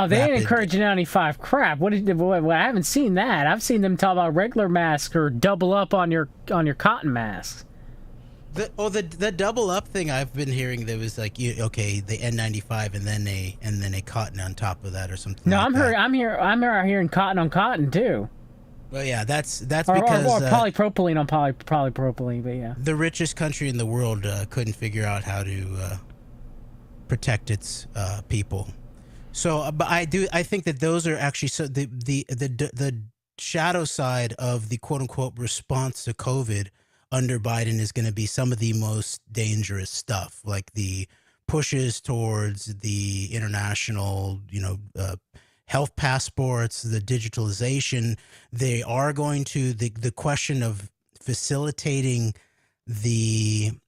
[SPEAKER 1] they ain't
[SPEAKER 2] rapid-
[SPEAKER 1] encouraging 95 crap. What I haven't seen that. I've seen them talk about regular masks or double up on your cotton masks.
[SPEAKER 2] The double up thing I've been hearing, there was like, the N95 and then a cotton on top of that or something.
[SPEAKER 1] No,
[SPEAKER 2] like
[SPEAKER 1] I'm hearing cotton on cotton too.
[SPEAKER 2] Well, yeah, that's
[SPEAKER 1] Or
[SPEAKER 2] because
[SPEAKER 1] polypropylene on polypropylene, but yeah.
[SPEAKER 2] the richest country in the world couldn't figure out how to protect its people. So, but I think that those are actually the shadow side of the quote unquote response to COVID under Biden is going to be some of the most dangerous stuff, like the pushes towards the international, health passports, the digitalization. They are going to the question of facilitating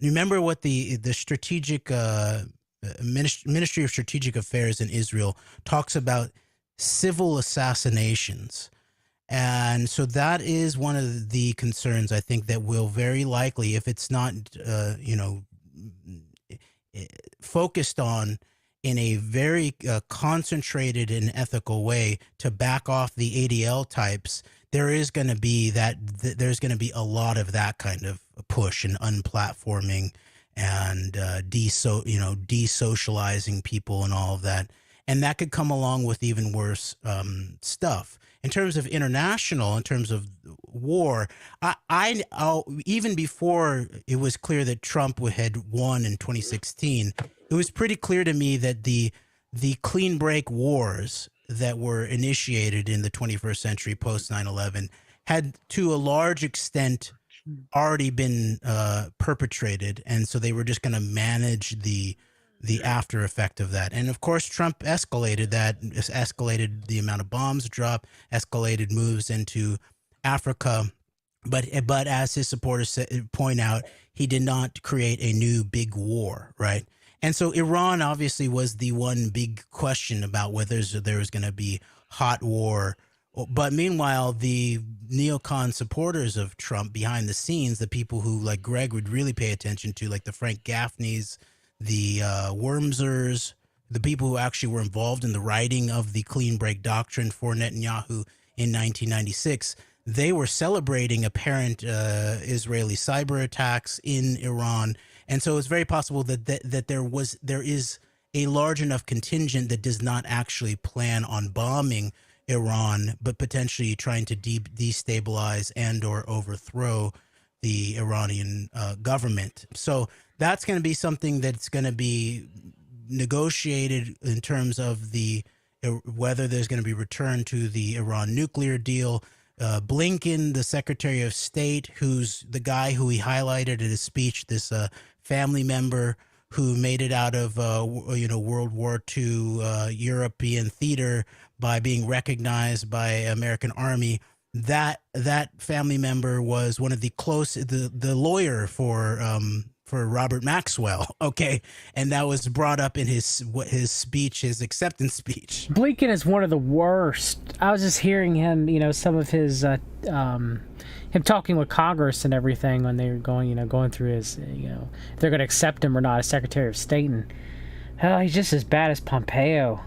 [SPEAKER 2] remember what the strategic Ministry of Strategic Affairs in Israel talks about civil assassinations. And so that is one of the concerns, I think, that will very likely, if it's not, focused on in a very concentrated and ethical way to back off the ADL types, there is going to be there's going to be a lot of that kind of push and unplatforming and desocializing people and all of that. And that could come along with even worse stuff. In terms of international, in terms of war, I'll even before it was clear that Trump had won in 2016, it was pretty clear to me that the clean break wars that were initiated in the 21st century post 9/11 had to a large extent already been perpetrated, and so they were just going to manage the after effect of that. And of course, Trump escalated the amount of bombs dropped, escalated moves into Africa. But as his supporters point out, he did not create a new big war, right? And so Iran obviously was the one big question about whether there was going to be hot war. But meanwhile, the neocon supporters of Trump behind the scenes, the people who like Greg would really pay attention to, like the Frank Gaffneys, the Wormsers, the people who actually were involved in the writing of the clean break doctrine for Netanyahu in 1996, they were celebrating apparent Israeli cyber attacks in Iran. And so it's very possible that there is a large enough contingent that does not actually plan on bombing Iran, but potentially trying to destabilize and or overthrow the Iranian government. So that's going to be something that's going to be negotiated in terms of whether there's going to be return to the Iran nuclear deal. Blinken, the Secretary of State, who's the guy who he highlighted in his speech, this family member who made it out of World War II European theater by being recognized by American Army. That family member was one of the lawyer for Robert Maxwell, okay, and that was brought up in his speech, his acceptance speech.
[SPEAKER 1] Blinken is one of the worst. I was just hearing him, some of his him talking with Congress and everything when they were going through his, if they're going to accept him or not as Secretary of State, and he's just as bad as Pompeo.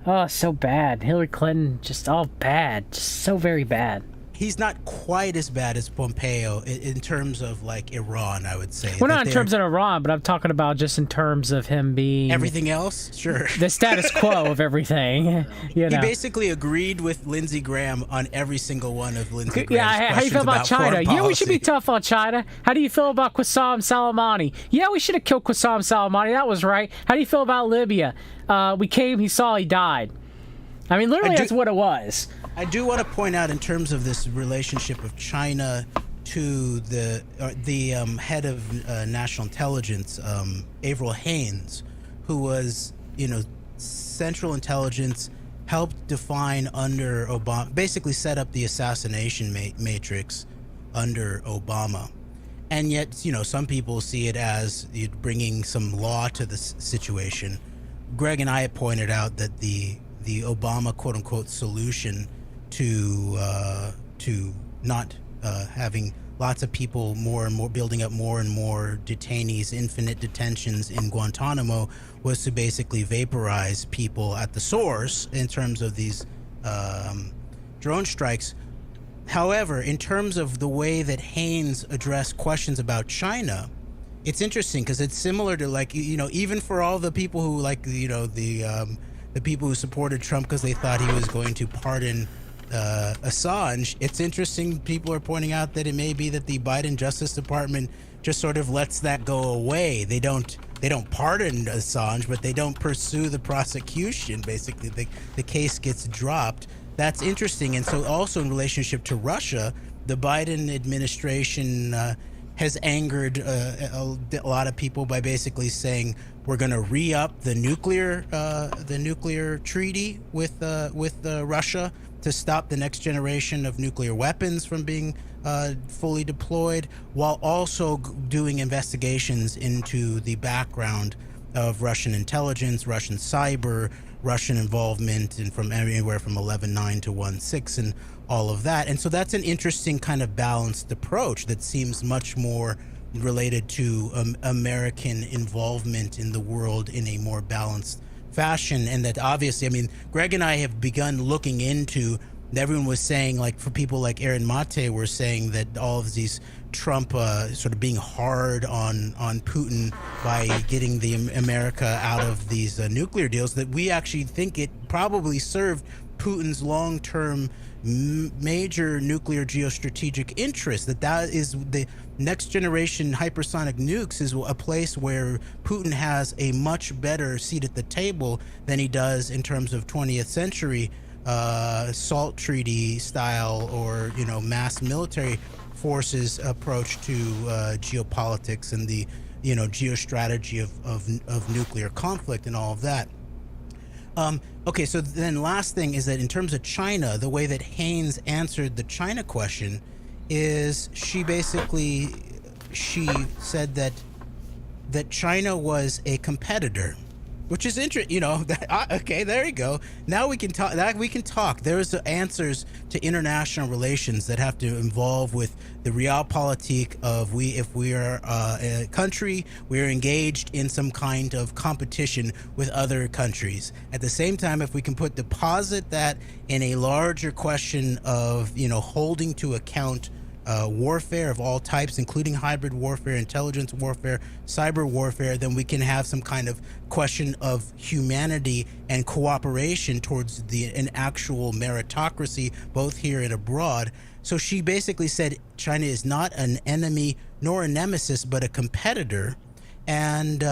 [SPEAKER 1] Oh, so bad. Hillary Clinton, just all bad. Just so very bad.
[SPEAKER 2] He's not quite as bad as Pompeo in terms of, like, Iran, I would say.
[SPEAKER 1] Well, not in terms of Iran, but I'm talking about just in terms of him being...
[SPEAKER 2] Everything else? Sure.
[SPEAKER 1] The status quo of everything. He
[SPEAKER 2] basically agreed with Lindsey Graham on every single one of Lindsey Graham's questions.
[SPEAKER 1] How do you feel about China? Yeah, we should be tough on China. How do you feel about Qasem Soleimani? Yeah, we should have killed Qasem Soleimani. That was right. How do you feel about Libya? We came, he saw, he died. I mean, literally, that's what it was.
[SPEAKER 2] I do want to point out in terms of this relationship of China to the head of national intelligence, Avril Haines, who was, Central Intelligence, helped define under Obama, basically set up the assassination matrix under Obama. And yet, some people see it as bringing some law to the situation. Greg and I had pointed out that the Obama quote unquote solution to not having lots of people more and more building up more and more detainees, infinite detentions in Guantanamo, was to basically vaporize people at the source in terms of these drone strikes. However, in terms of the way that Haynes addressed questions about China, it's interesting because it's similar to, like, you know, even for all the people who, like, you know, the people who supported Trump because they thought he was going to pardon Assange, it's interesting people are pointing out that it may be that the Biden Justice Department just sort of lets that go away. They don't pardon Assange, but they don't pursue the prosecution. Basically, the case gets dropped. That's interesting. And so also in relationship to Russia, the Biden administration has angered a lot of people by basically saying we're going to re-up the nuclear treaty with Russia to stop the next generation of nuclear weapons from being fully deployed, while also doing investigations into the background of Russian intelligence, Russian cyber, Russian involvement, and from anywhere from 11/9 to 1/6 and all of that. And so that's an interesting kind of balanced approach that seems much more related to American involvement in the world in a more balanced fashion. And that obviously, I mean, Greg and I have begun looking into, everyone was saying, like, for people like Aaron Mate were saying that all of these Trump sort of being hard on Putin by getting the America out of these nuclear deals, that we actually think it probably served Putin's long-term major nuclear geostrategic interest, that is the next generation hypersonic nukes is a place where Putin has a much better seat at the table than he does in terms of 20th century SALT treaty style or, you know, mass military forces approach to geopolitics and the, you know, geostrategy of nuclear conflict and all of that. Okay, so then last thing is that in terms of China, the way that Haynes answered the China question is she said that China was a competitor, which is interesting. You know, okay, there you go. Now we can talk. There's answers to international relations that have to involve with the realpolitik of if we are a country, we are engaged in some kind of competition with other countries. At the same time, if we can deposit that in a larger question of, you know, holding to account warfare of all types, including hybrid warfare, intelligence warfare, cyber warfare, then we can have some kind of question of humanity and cooperation towards an actual meritocracy, both here and abroad. So she basically said China is not an enemy nor a nemesis, but a competitor. And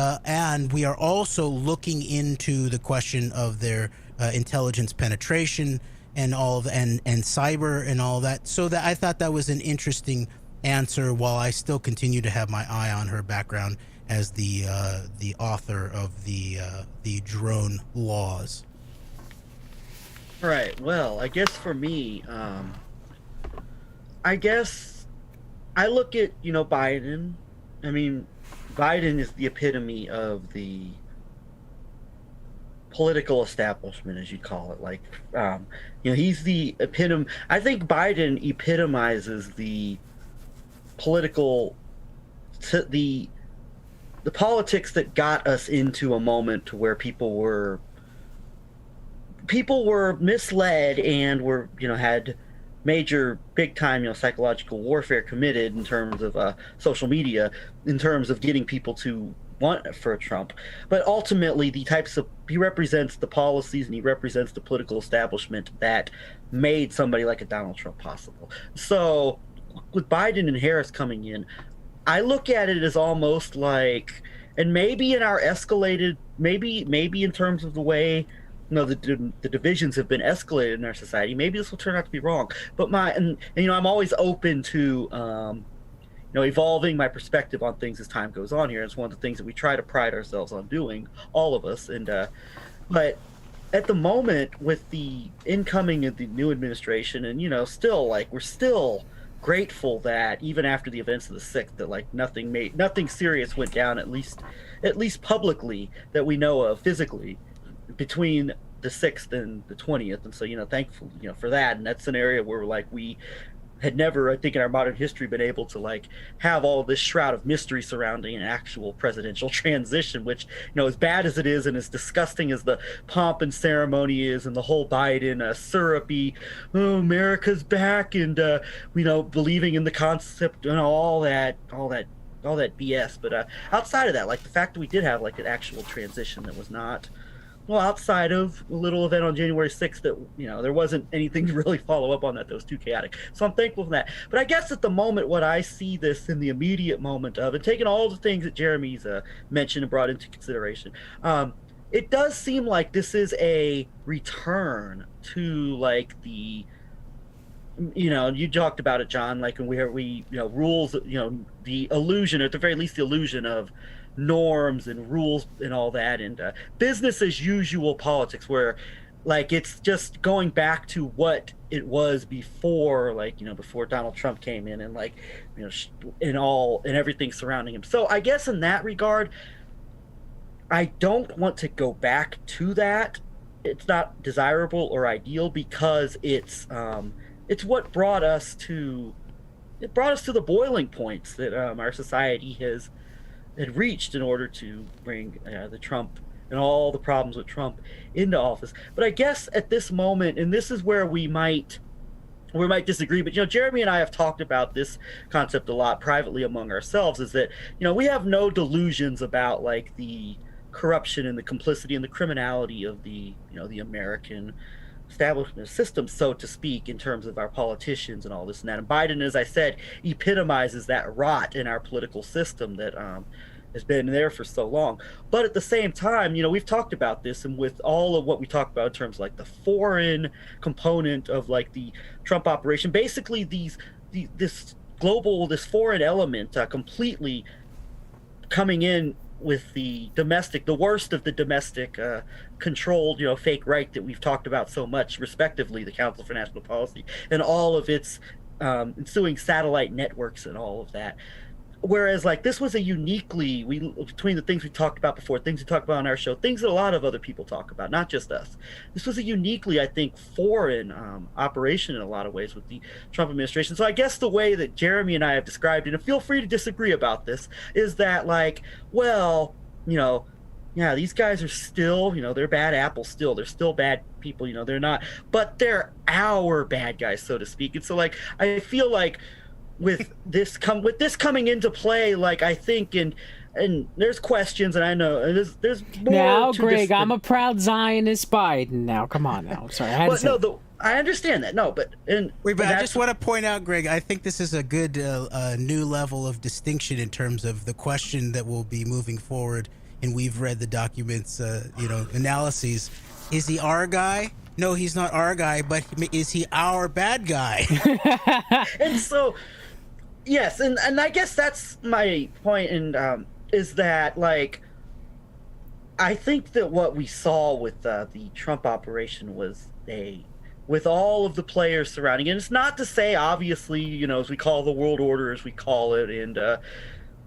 [SPEAKER 2] we are also looking into the question of their intelligence penetration and all of, and cyber and all that. So that I thought that was an interesting answer, while I still continue to have my eye on her background as the author of the drone laws.
[SPEAKER 3] Right. Well, I guess for me, I guess I look at, you know, Biden. I mean, Biden is the epitome of the political establishment, as you'd call it. Like, you know, he's the epitome. I think Biden epitomizes the political, the politics that got us into a moment to where people were misled and were, you know, had major big time, you know, psychological warfare committed in terms of social media, in terms of getting people to want for Trump. But ultimately, he represents the policies and he represents the political establishment that made somebody like a Donald Trump possible. So with Biden and Harris coming in, I look at it as almost like, and maybe in our escalated, maybe in terms of the way, you know, the divisions have been escalated in our society, maybe this will turn out to be wrong. But you know, I'm always open to you know, evolving my perspective on things as time goes on here. It's one of the things that we try to pride ourselves on doing, all of us. And but at the moment, with the incoming of the new administration, and, you know, still, like, we're still grateful that even after the events of the 6th, that, like, nothing serious went down, at least publicly, that we know of physically, between the 6th and the 20th. And so, you know, thankful, you know, for that. And that's an area where, like, we had never, I think, in our modern history been able to like have all this shroud of mystery surrounding an actual presidential transition, which, as bad as it is and as disgusting as the pomp and ceremony is, and the whole Biden syrupy, oh, America's back, and believing in the concept and all that BS. But outside of that, like the fact that we did have like an actual transition that was not, well, outside of a little event on January 6th that, there wasn't anything to really follow up on that was too chaotic. So I'm thankful for that. But I guess at the moment, what I see this in the immediate moment of, and taking all the things that Jeremy's mentioned and brought into consideration, it does seem like this is a return to like the, you talked about it, John, like when we rules, the illusion, or at the very least the illusion of norms and rules and all that, and business as usual politics, where like it's just going back to what it was before, like before Donald Trump came in, and like and everything surrounding him. So I guess in that regard, I don't want to go back to that. It's not desirable or ideal, because it's what brought us to the boiling points that our society had reached in order to bring the Trump and all the problems with Trump into office. But I guess at this moment, and this is where we might disagree, but Jeremy and I have talked about this concept a lot privately among ourselves, is that we have no delusions about like the corruption and the complicity and the criminality of the the American establishment system, so to speak, in terms of our politicians and all this and that. And Biden, as I said, epitomizes that rot in our political system that has been there for so long. But at the same time, we've talked about this, and with all of what we talked about in terms of like the foreign component of like the Trump operation, basically this foreign element completely coming in with the worst of the domestic controlled, fake right that we've talked about so much, respectively, the Council for National Policy and all of its ensuing satellite networks and all of that. Whereas like this was a uniquely, between the things we talked about before, things we talked about on our show, things that a lot of other people talk about, not just us. This was a uniquely, I think, foreign operation in a lot of ways with the Trump administration. So I guess the way that Jeremy and I have described it, and feel free to disagree about this, is that like, well, yeah, these guys are still, they're bad apples still. They're still bad people, they're not, but they're our bad guys, so to speak. And so like, I feel like with this coming into play, like I think, and there's questions, and I know there's more.
[SPEAKER 1] Now, Greg, I'm a proud Zionist Biden. Now, come on, now. Sorry,
[SPEAKER 3] I understand that. No, but
[SPEAKER 2] I just want to point out, Greg, I think this is a good new level of distinction in terms of the question that will be moving forward. And we've read the documents, analyses. Is he our guy? No, he's not our guy, but is he our bad guy?
[SPEAKER 3] And so, yes, and I guess that's my point, and is that like, I think that what we saw with the Trump operation was with all of the players surrounding it. And it's not to say, obviously, as we call the world order, as we call it, and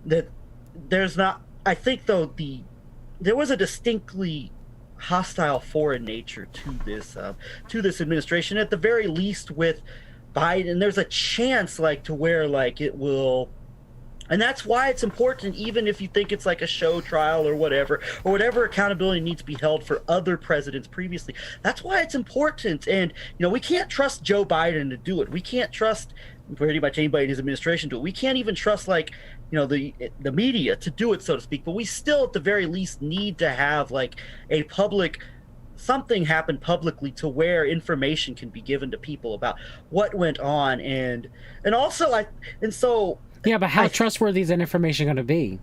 [SPEAKER 3] that there's not. I think though there was a distinctly hostile foreign nature to this administration, at the very least with Biden. There's a chance like to where like it will, and that's why it's important, even if you think it's like a show trial or whatever accountability needs to be held for other presidents previously. That's why it's important. And we can't trust Joe Biden to do it. We can't trust pretty much anybody in his administration to do it. We can't even trust like the media to do it, so to speak. But we still at the very least need to have like something happen publicly to where information can be given to people about what went on, and also yeah, but how trustworthy is that information going to be?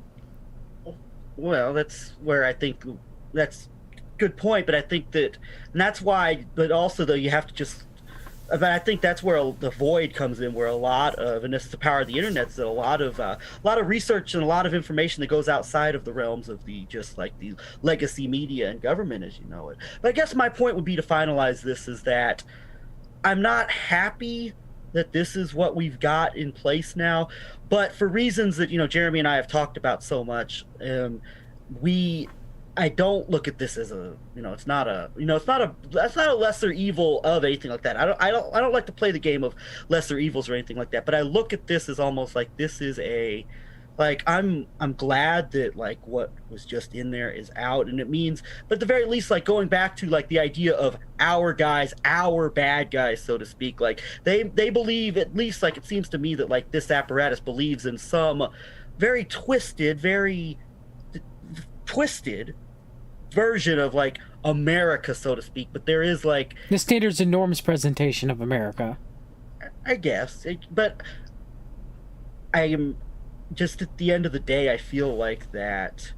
[SPEAKER 3] Well, that's where I think that's a good point, but I think that, and that's why, but also though you have to just, but I think that's where the void comes in, where a lot of, and this is the power of the internet, is that a lot of research and a lot of information that goes outside of the realms of the legacy media and government as you know it. But I guess my point would be, to finalize this, is that I'm not happy that this is what we've got in place now, but for reasons that Jeremy and I have talked about so much, we I don't look at this as a, it's not a, that's not a lesser evil of anything like that. I don't like to play the game of lesser evils or anything like that. But I look at this as almost like this is a, like I'm glad that like what was just in there is out, and it means, but at the very least, like going back to like the idea of our guys, our bad guys, so to speak, like they believe, at least like it seems to me, that like this apparatus believes in some very twisted version of like America, so to speak. But there is like
[SPEAKER 1] the standards and norms presentation of America,
[SPEAKER 3] I guess. But I am just, at the end of the day, I feel like that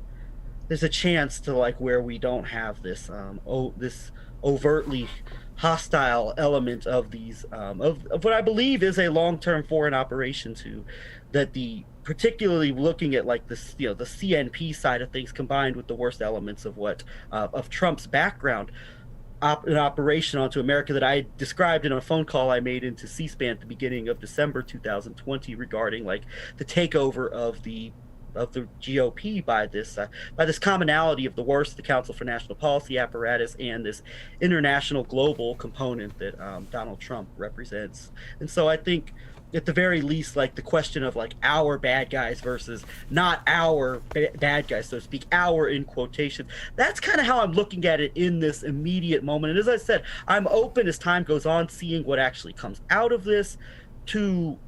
[SPEAKER 3] there's a chance to like where we don't have this this overtly hostile element of these of what I believe is a long-term foreign operation to that the particularly looking at like this, the CNP side of things combined with the worst elements of what of Trump's background, an operation onto America that I described in a phone call I made into C-SPAN at the beginning of December 2020 regarding like the takeover of the GOP by this commonality of the worst, the Council for National Policy apparatus, and this international global component that Donald Trump represents. And so I think, at the very least, like the question of like our bad guys versus not our bad guys, so to speak, our in quotation, that's kind of how I'm looking at it in this immediate moment. And as I said, I'm open as time goes on, seeing what actually comes out of this, to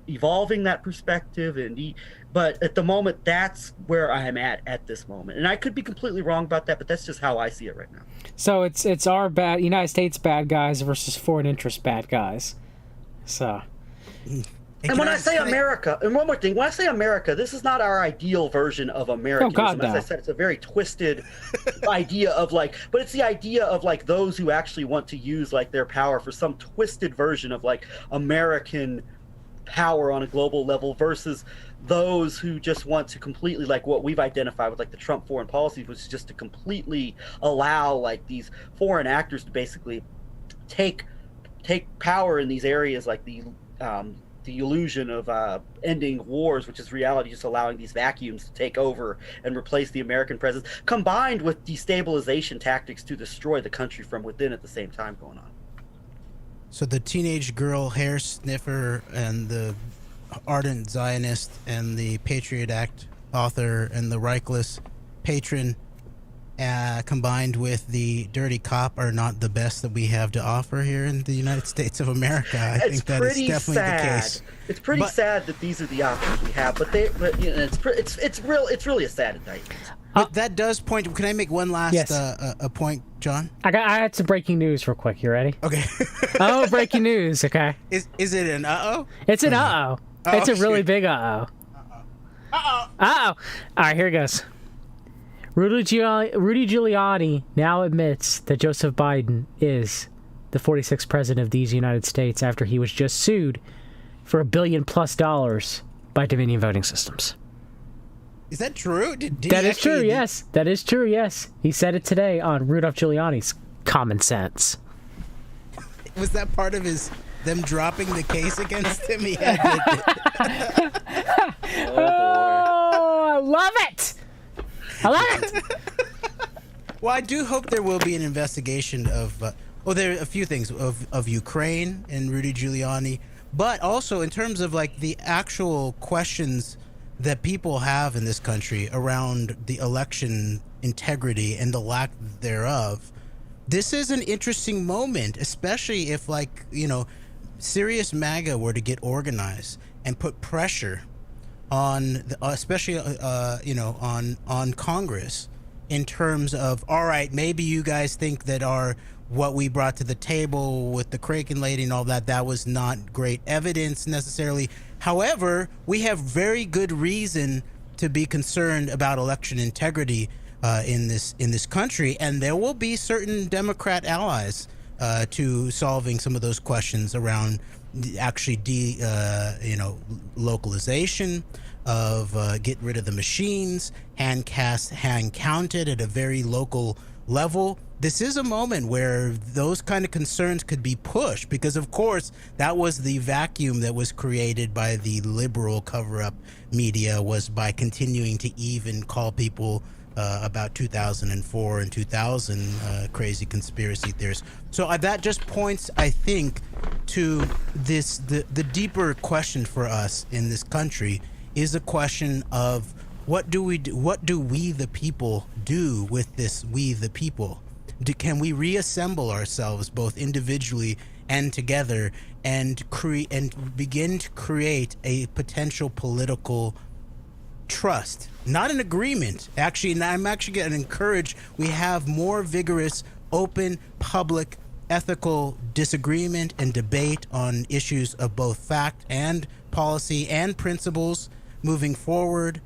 [SPEAKER 3] evolving that perspective. But at the moment, that's where I am at this moment. And I could be completely wrong about that, but that's just how I see it right now.
[SPEAKER 1] So it's our United States bad guys versus foreign interest bad guys. So.
[SPEAKER 3] And when I say America, and one more thing, when I say America, this is not our ideal version of Americanism.
[SPEAKER 1] Oh, God, no.
[SPEAKER 3] As I said, it's a very twisted idea of like, but it's the idea of like those who actually want to use like their power for some twisted version of like American power on a global level versus those who just want to completely, like what we've identified with like the Trump foreign policy, which is just to completely allow like these foreign actors to basically take power in these areas, like the illusion of ending wars, which is reality, just allowing these vacuums to take over and replace the American presence, combined with destabilization tactics to destroy the country from within at the same time going on.
[SPEAKER 2] So the teenage girl hair sniffer and the ardent Zionist and the Patriot Act author and the Reichless patron combined with the dirty cop are not the best that we have to offer here in the United States of America. I think that is definitely the case.
[SPEAKER 3] It's pretty sad that these are the options we have, but it's really a sad indictment.
[SPEAKER 2] But that does point. Can I make one last a point, John?
[SPEAKER 1] I had some breaking news real quick. You ready?
[SPEAKER 2] Okay.
[SPEAKER 1] Oh, breaking news. Okay.
[SPEAKER 2] Is it an uh-oh?
[SPEAKER 1] It's an uh-oh. It's a really big uh-oh.
[SPEAKER 2] Uh-oh.
[SPEAKER 1] Uh-oh. All right, here it goes. Rudy Giuliani now admits that Joseph Biden is the 46th president of these United States after he was just sued for $1 billion+ by Dominion Voting Systems.
[SPEAKER 2] Is that true?
[SPEAKER 1] That is true, yes. That is true, yes. He said it today on Rudolph Giuliani's Common Sense.
[SPEAKER 2] Was that part of them dropping the case against him? He had
[SPEAKER 1] Oh, I love it! I love it!
[SPEAKER 2] Well, I do hope there will be an investigation of... there are a few things of Ukraine and Rudy Giuliani, but also in terms of like the actual questions that people have in this country around the election integrity and the lack thereof. This is an interesting moment, especially if serious MAGA were to get organized and put pressure on especially on Congress in terms of, all right, maybe you guys think that what we brought to the table with the Kraken lady and all that was not great evidence necessarily. However, we have very good reason to be concerned about election integrity in this country, and there will be certain Democrat allies to solving some of those questions around actually localization of get rid of the machines, hand counted at a very local level. This is a moment where those kind of concerns could be pushed because, of course, that was the vacuum that was created by the liberal cover-up media, was by continuing to even call people about 2004 and 2000 crazy conspiracy theories. So that just points, I think, to the deeper question for us in this country is a question of what do we the people do with this we the people? Can we reassemble ourselves both individually and together and begin to create a potential political trust, not an agreement. Actually, I'm actually going to encourage we have more vigorous, open, public, ethical disagreement and debate on issues of both fact and policy and principles moving forward,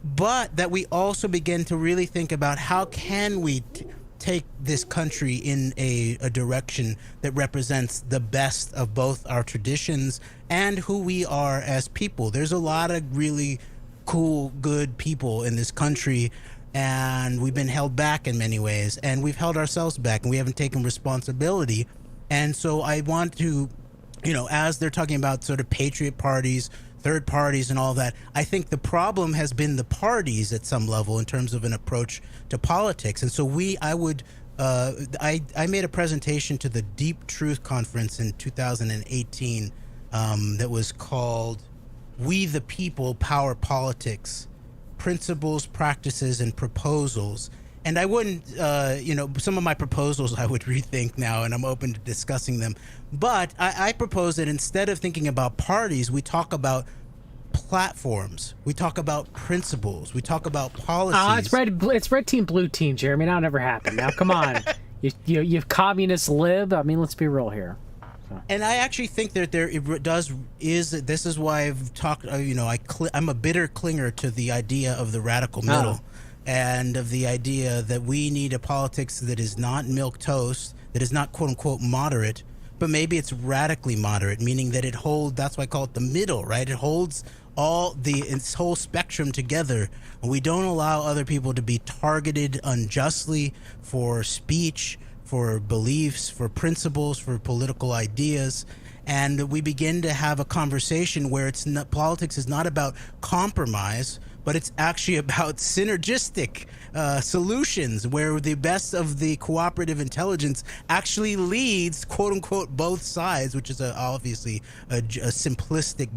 [SPEAKER 2] but that we also begin to really think about how can we take this country in a direction that represents the best of both our traditions and who we are as people. There's a lot of really cool, good people in this country, and we've been held back in many ways, and we've held ourselves back, and we haven't taken responsibility. And so I want to, as they're talking about sort of patriot parties, third parties and all that, I think the problem has been the parties at some level in terms of an approach to politics. And so I made a presentation to the Deep Truth Conference in 2018 that was called We the People, Power Politics, Principles, Practices, and Proposals. And I wouldn't, some of my proposals I would rethink now, and I'm open to discussing them. But I propose that instead of thinking about parties, we talk about platforms. We talk about principles. We talk about policies.
[SPEAKER 1] It's red team, blue team, Jeremy. That'll never happen. Now, come on. you communist lib. I mean, let's be real here.
[SPEAKER 2] And I actually think that this is why I've talked, I'm a bitter clinger to the idea of the radical middle and of the idea that we need a politics that is not milquetoast, that is not quote unquote moderate, but maybe it's radically moderate, meaning that that's why I call it the middle, right? It holds its whole spectrum together. And we don't allow other people to be targeted unjustly for speech, for beliefs, for principles, for political ideas. And we begin to have a conversation where politics is not about compromise, but it's actually about synergistic solutions where the best of the cooperative intelligence actually leads, quote unquote, both sides, which is obviously a simplistic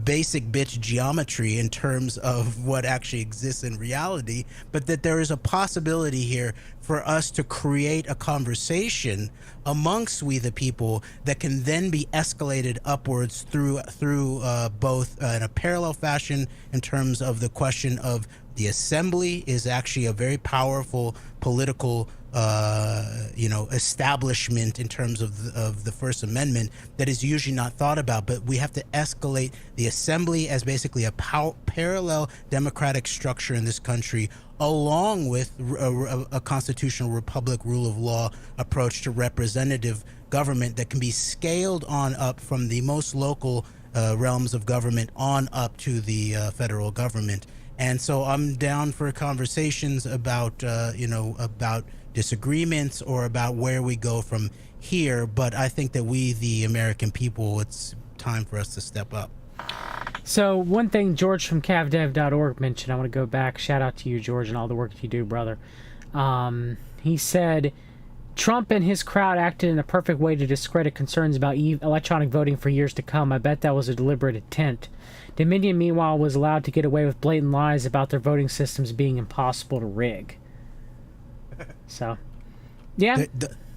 [SPEAKER 2] basic bitch geometry in terms of what actually exists in reality, but that there is a possibility here for us to create a conversation amongst we the people that can then be escalated upwards through both in a parallel fashion in terms of the question of the assembly is actually a very powerful political establishment in terms of the First Amendment that is usually not thought about, but we have to escalate the assembly as basically a parallel democratic structure in this country, along with a constitutional republic rule of law approach to representative government that can be scaled on up from the most local realms of government on up to the federal government. And so I'm down for conversations about disagreements or about where we go from here. But I think that we, the American people, it's time for us to step up.
[SPEAKER 1] So one thing George from cavdev.org mentioned, I want to go back. Shout out to you, George, and all the work that you do, brother. He said, Trump and his crowd acted in a perfect way to discredit concerns about electronic voting for years to come. I bet that was a deliberate intent. Dominion, meanwhile, was allowed to get away with blatant lies about their voting systems being impossible to rig. So, yeah.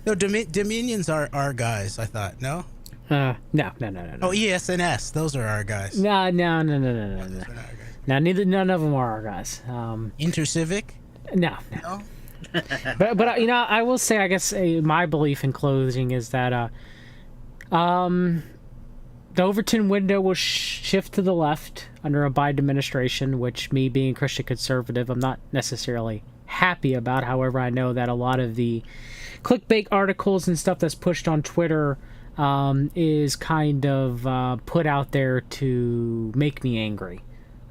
[SPEAKER 2] No, Dominions are our guys, I thought. No?
[SPEAKER 1] No.
[SPEAKER 2] Oh, ESNS. Those are our guys.
[SPEAKER 1] No. Now, none of them are our guys.
[SPEAKER 2] Intercivic?
[SPEAKER 1] No. but I will say, I guess my belief in closing is that the Overton window will shift to the left under a Biden administration, which, me being a Christian conservative, I'm not necessarily happy about. However, I know that a lot of the clickbait articles and stuff that's pushed on Twitter is kind of put out there to make me angry.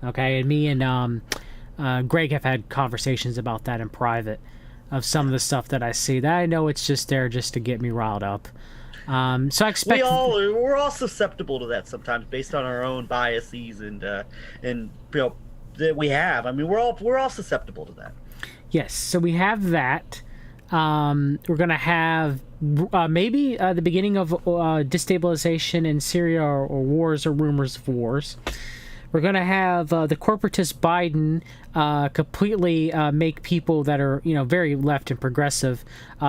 [SPEAKER 1] Okay, and me and Greg have had conversations about that in private of some of the stuff that I see that I know it's just there just to get me riled up. So I expect
[SPEAKER 3] we're all susceptible to that sometimes based on our own biases and that we have. I mean, we're all susceptible to that.
[SPEAKER 1] Yes, so we have that. We're going to have maybe the beginning of destabilization in Syria or wars or rumors of wars. We're going to have the corporatist Biden completely make people that are, very left and progressive.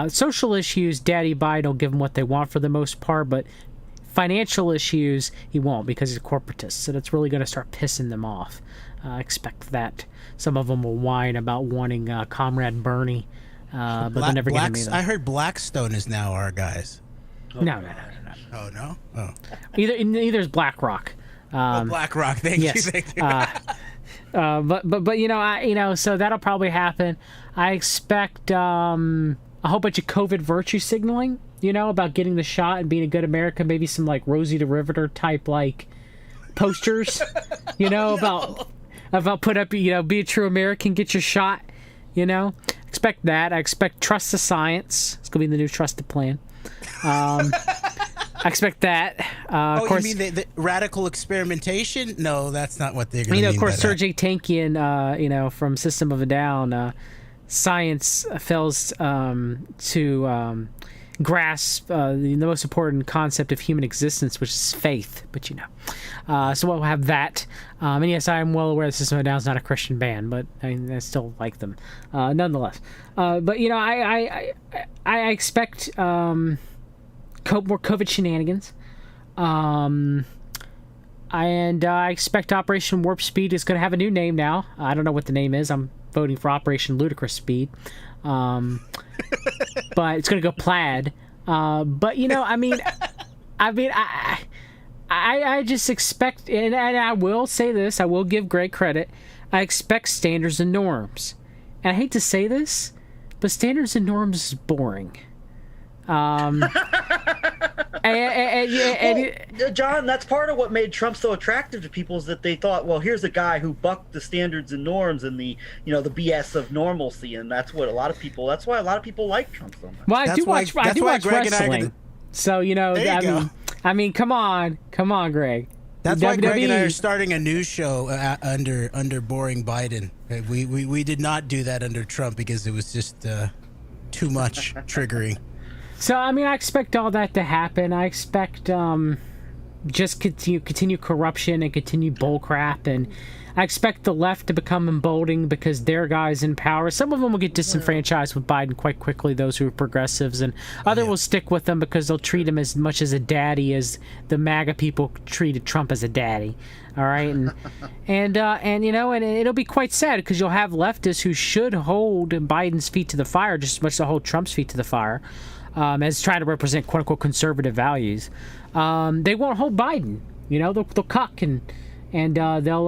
[SPEAKER 1] Social issues, Daddy Biden will give them what they want for the most part, but financial issues, he won't because he's a corporatist. So that's really going to start pissing them off. Expect that. Some of them will whine about wanting Comrade Bernie, but they're never going to meet them.
[SPEAKER 2] I heard Blackstone is now our guys.
[SPEAKER 1] No.
[SPEAKER 2] Oh, no? Oh.
[SPEAKER 1] Either is BlackRock.
[SPEAKER 2] BlackRock, thank you.
[SPEAKER 1] But so that'll probably happen. I expect a whole bunch of COVID virtue signaling, about getting the shot and being a good American, maybe some like Rosie the Riveter type like posters, about put up, be a true American, get your shot, expect that. I expect trust the science. It's gonna be the new trusted plan. I expect that. Of course,
[SPEAKER 2] you mean the radical experimentation? No, that's not what they're going to mean.
[SPEAKER 1] Of course, Sergei Tankian, from System of a Down, science fails to grasp the most important concept of human existence, which is faith. But so we'll have that. And yes, I am well aware that System of a Down is not a Christian band, but I still like them nonetheless. But I expect more COVID shenanigans. And I expect Operation Warp Speed is going to have a new name now. I don't know what the name is. I'm voting for Operation Ludicrous Speed. But it's going to go plaid. I just expect, and I will say this, I will give Greg credit, I expect standards and norms. And I hate to say this, but standards and norms is boring.
[SPEAKER 3] John, that's part of what made Trump so attractive to people is that they thought, well, here's a guy who bucked the standards and norms and the BS of normalcy, and that's why a lot of people like Trump so much.
[SPEAKER 1] Well, I do watch wrestling, so I mean, come on, Greg.
[SPEAKER 2] That's why Greg and I are starting a news show under boring Biden. We did not do that under Trump because it was just too much triggering.
[SPEAKER 1] So, I mean, I expect all that to happen. I expect just continue corruption and continue bullcrap. And I expect the left to become emboldened because their guys in power. Some of them will get disenfranchised with Biden quite quickly, those who are progressives. And others will stick with them because they'll treat him as much as a daddy as the MAGA people treated Trump as a daddy. All right? And it'll be quite sad because you'll have leftists who should hold Biden's feet to the fire just as much as they hold Trump's feet to the fire. As trying to represent quote unquote conservative values, they won't hold Biden. They'll cuck and they'll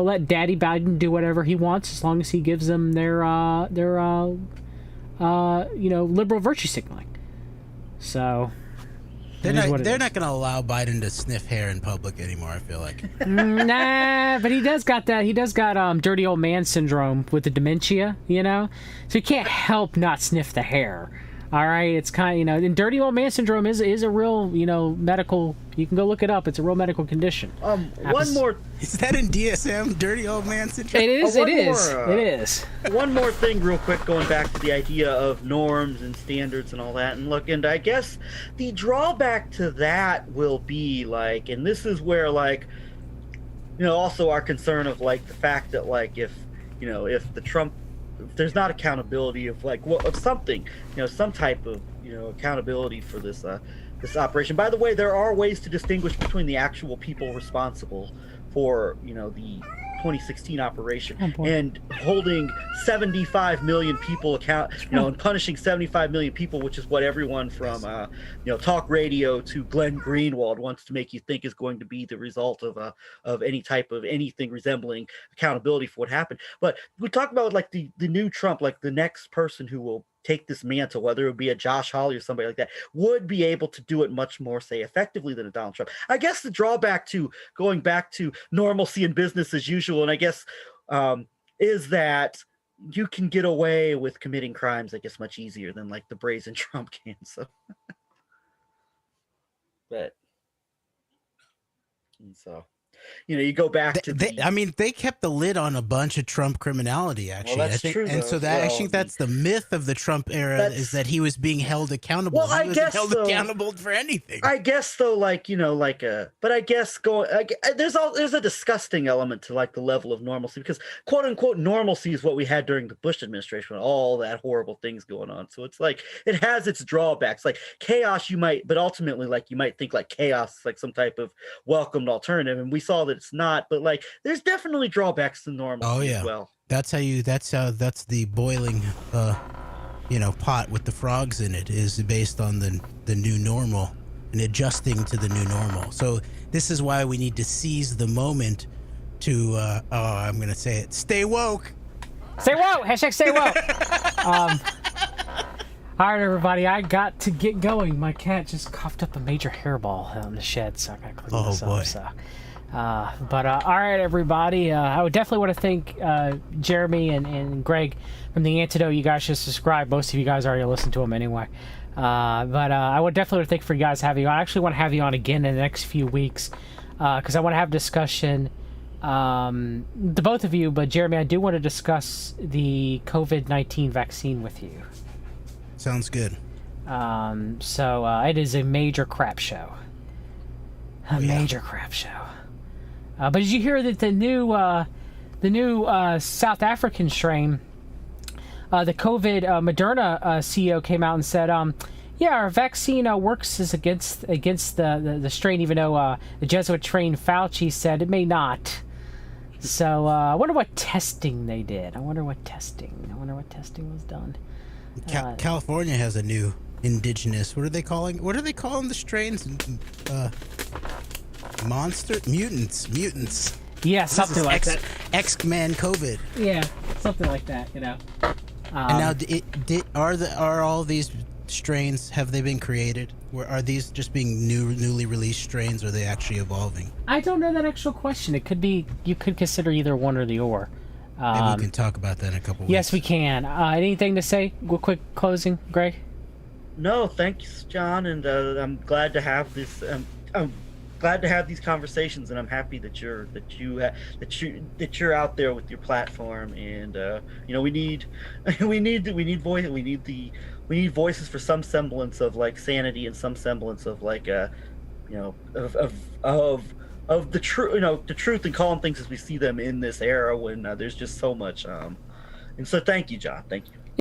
[SPEAKER 1] let Daddy Biden do whatever he wants as long as he gives them their liberal virtue signaling. So
[SPEAKER 2] they're not going to allow Biden to sniff hair in public anymore. I feel like
[SPEAKER 1] nah, but he does got dirty old man syndrome with the dementia. So he can't help not sniff the hair. All right, it's kind of, and dirty old man syndrome is a real, medical. You can go look it up. It's a real medical condition.
[SPEAKER 3] One more.
[SPEAKER 2] Is that in DSM? Dirty old man syndrome.
[SPEAKER 1] It is. It is.
[SPEAKER 3] One more thing, real quick, going back to the idea of norms and standards and all that, and I guess the drawback to that will be and this is where also our concern of the fact that if the Trump. If there's not accountability of something, some type of accountability for this operation. By the way, there are ways to distinguish between the actual people responsible for the 2016 operation and holding 75 million people and punishing 75 million people, which is what everyone from talk radio to Glenn Greenwald wants to make you think is going to be the result of any type of anything resembling accountability for what happened. But we talk about the new Trump, the next person who will take this mantle, whether it would be a Josh Hawley or somebody like that, would be able to do it much more, say, effectively than a Donald Trump. I guess the drawback to going back to normalcy and business as usual, and I guess is that you can get away with committing crimes, I guess, much easier than the brazen Trump can. So, you go back to
[SPEAKER 2] I mean, they kept the lid on a bunch of Trump criminality, actually.
[SPEAKER 3] Well, that's
[SPEAKER 2] I think,
[SPEAKER 3] true,
[SPEAKER 2] and
[SPEAKER 3] though,
[SPEAKER 2] so
[SPEAKER 3] as
[SPEAKER 2] that I
[SPEAKER 3] well.
[SPEAKER 2] think that's the myth of the Trump era, is that he was being held accountable.
[SPEAKER 3] Well, I
[SPEAKER 2] he wasn't
[SPEAKER 3] guess,
[SPEAKER 2] held
[SPEAKER 3] though,
[SPEAKER 2] accountable for anything.
[SPEAKER 3] I guess though, but I guess there's a disgusting element to like the level of normalcy, because quote unquote normalcy is what we had during the Bush administration, with all that horrible things going on. So it's like it has its drawbacks. Like chaos, but ultimately, like you might think like chaos is like some type of welcomed alternative, and we saw that it's not. But like there's definitely drawbacks to normalcy as well.
[SPEAKER 2] That's the boiling pot with the frogs in it, is based on the new normal and adjusting to the new normal. So this is why we need to seize the moment to I'm gonna say it, stay woke.
[SPEAKER 1] Stay woke. Hashtag stay woke. All right, everybody, I got to get going. My cat just coughed up a major hairball in the shed, so I gotta clean this up. So. All right, everybody. I would definitely want to thank Jeremy and Greg from the Antedote. You guys should subscribe. Most of you guys already listened to them anyway. I would definitely want to thank for you guys having you on. I actually want to have you on again in the next few weeks because I want to have discussion, the both of you. But Jeremy, I do want to discuss the COVID-19 vaccine with you.
[SPEAKER 2] Sounds good.
[SPEAKER 1] It is a major crap show. Major crap show. But did you hear that the new South African strain, the COVID Moderna CEO came out and said, our vaccine works as against the strain, even though the Jesuit-trained Fauci said it may not. So I wonder what testing they did. I wonder what testing was done.
[SPEAKER 2] California has a new indigenous. What are they calling the strains? Mutants.
[SPEAKER 1] Yeah, something like that.
[SPEAKER 2] X-Men COVID.
[SPEAKER 1] Yeah, something like that.
[SPEAKER 2] And now, are all these strains, have they been created? Or are these just being newly released strains? Or are they actually evolving?
[SPEAKER 1] I don't know that actual question. It could be. You could consider either one or the or.
[SPEAKER 2] Maybe we can talk about that in a couple weeks.
[SPEAKER 1] Yes, we can. Anything to say? Real quick closing, Greg?
[SPEAKER 3] No, thanks, John, and I'm glad to have this. I'm glad to have these conversations, and I'm happy that you're out there with your platform. And we need voices for some semblance of like sanity and some semblance of like of the truth and calling things as we see them in this era when there's just so much. And so, thank you, John. Thank you.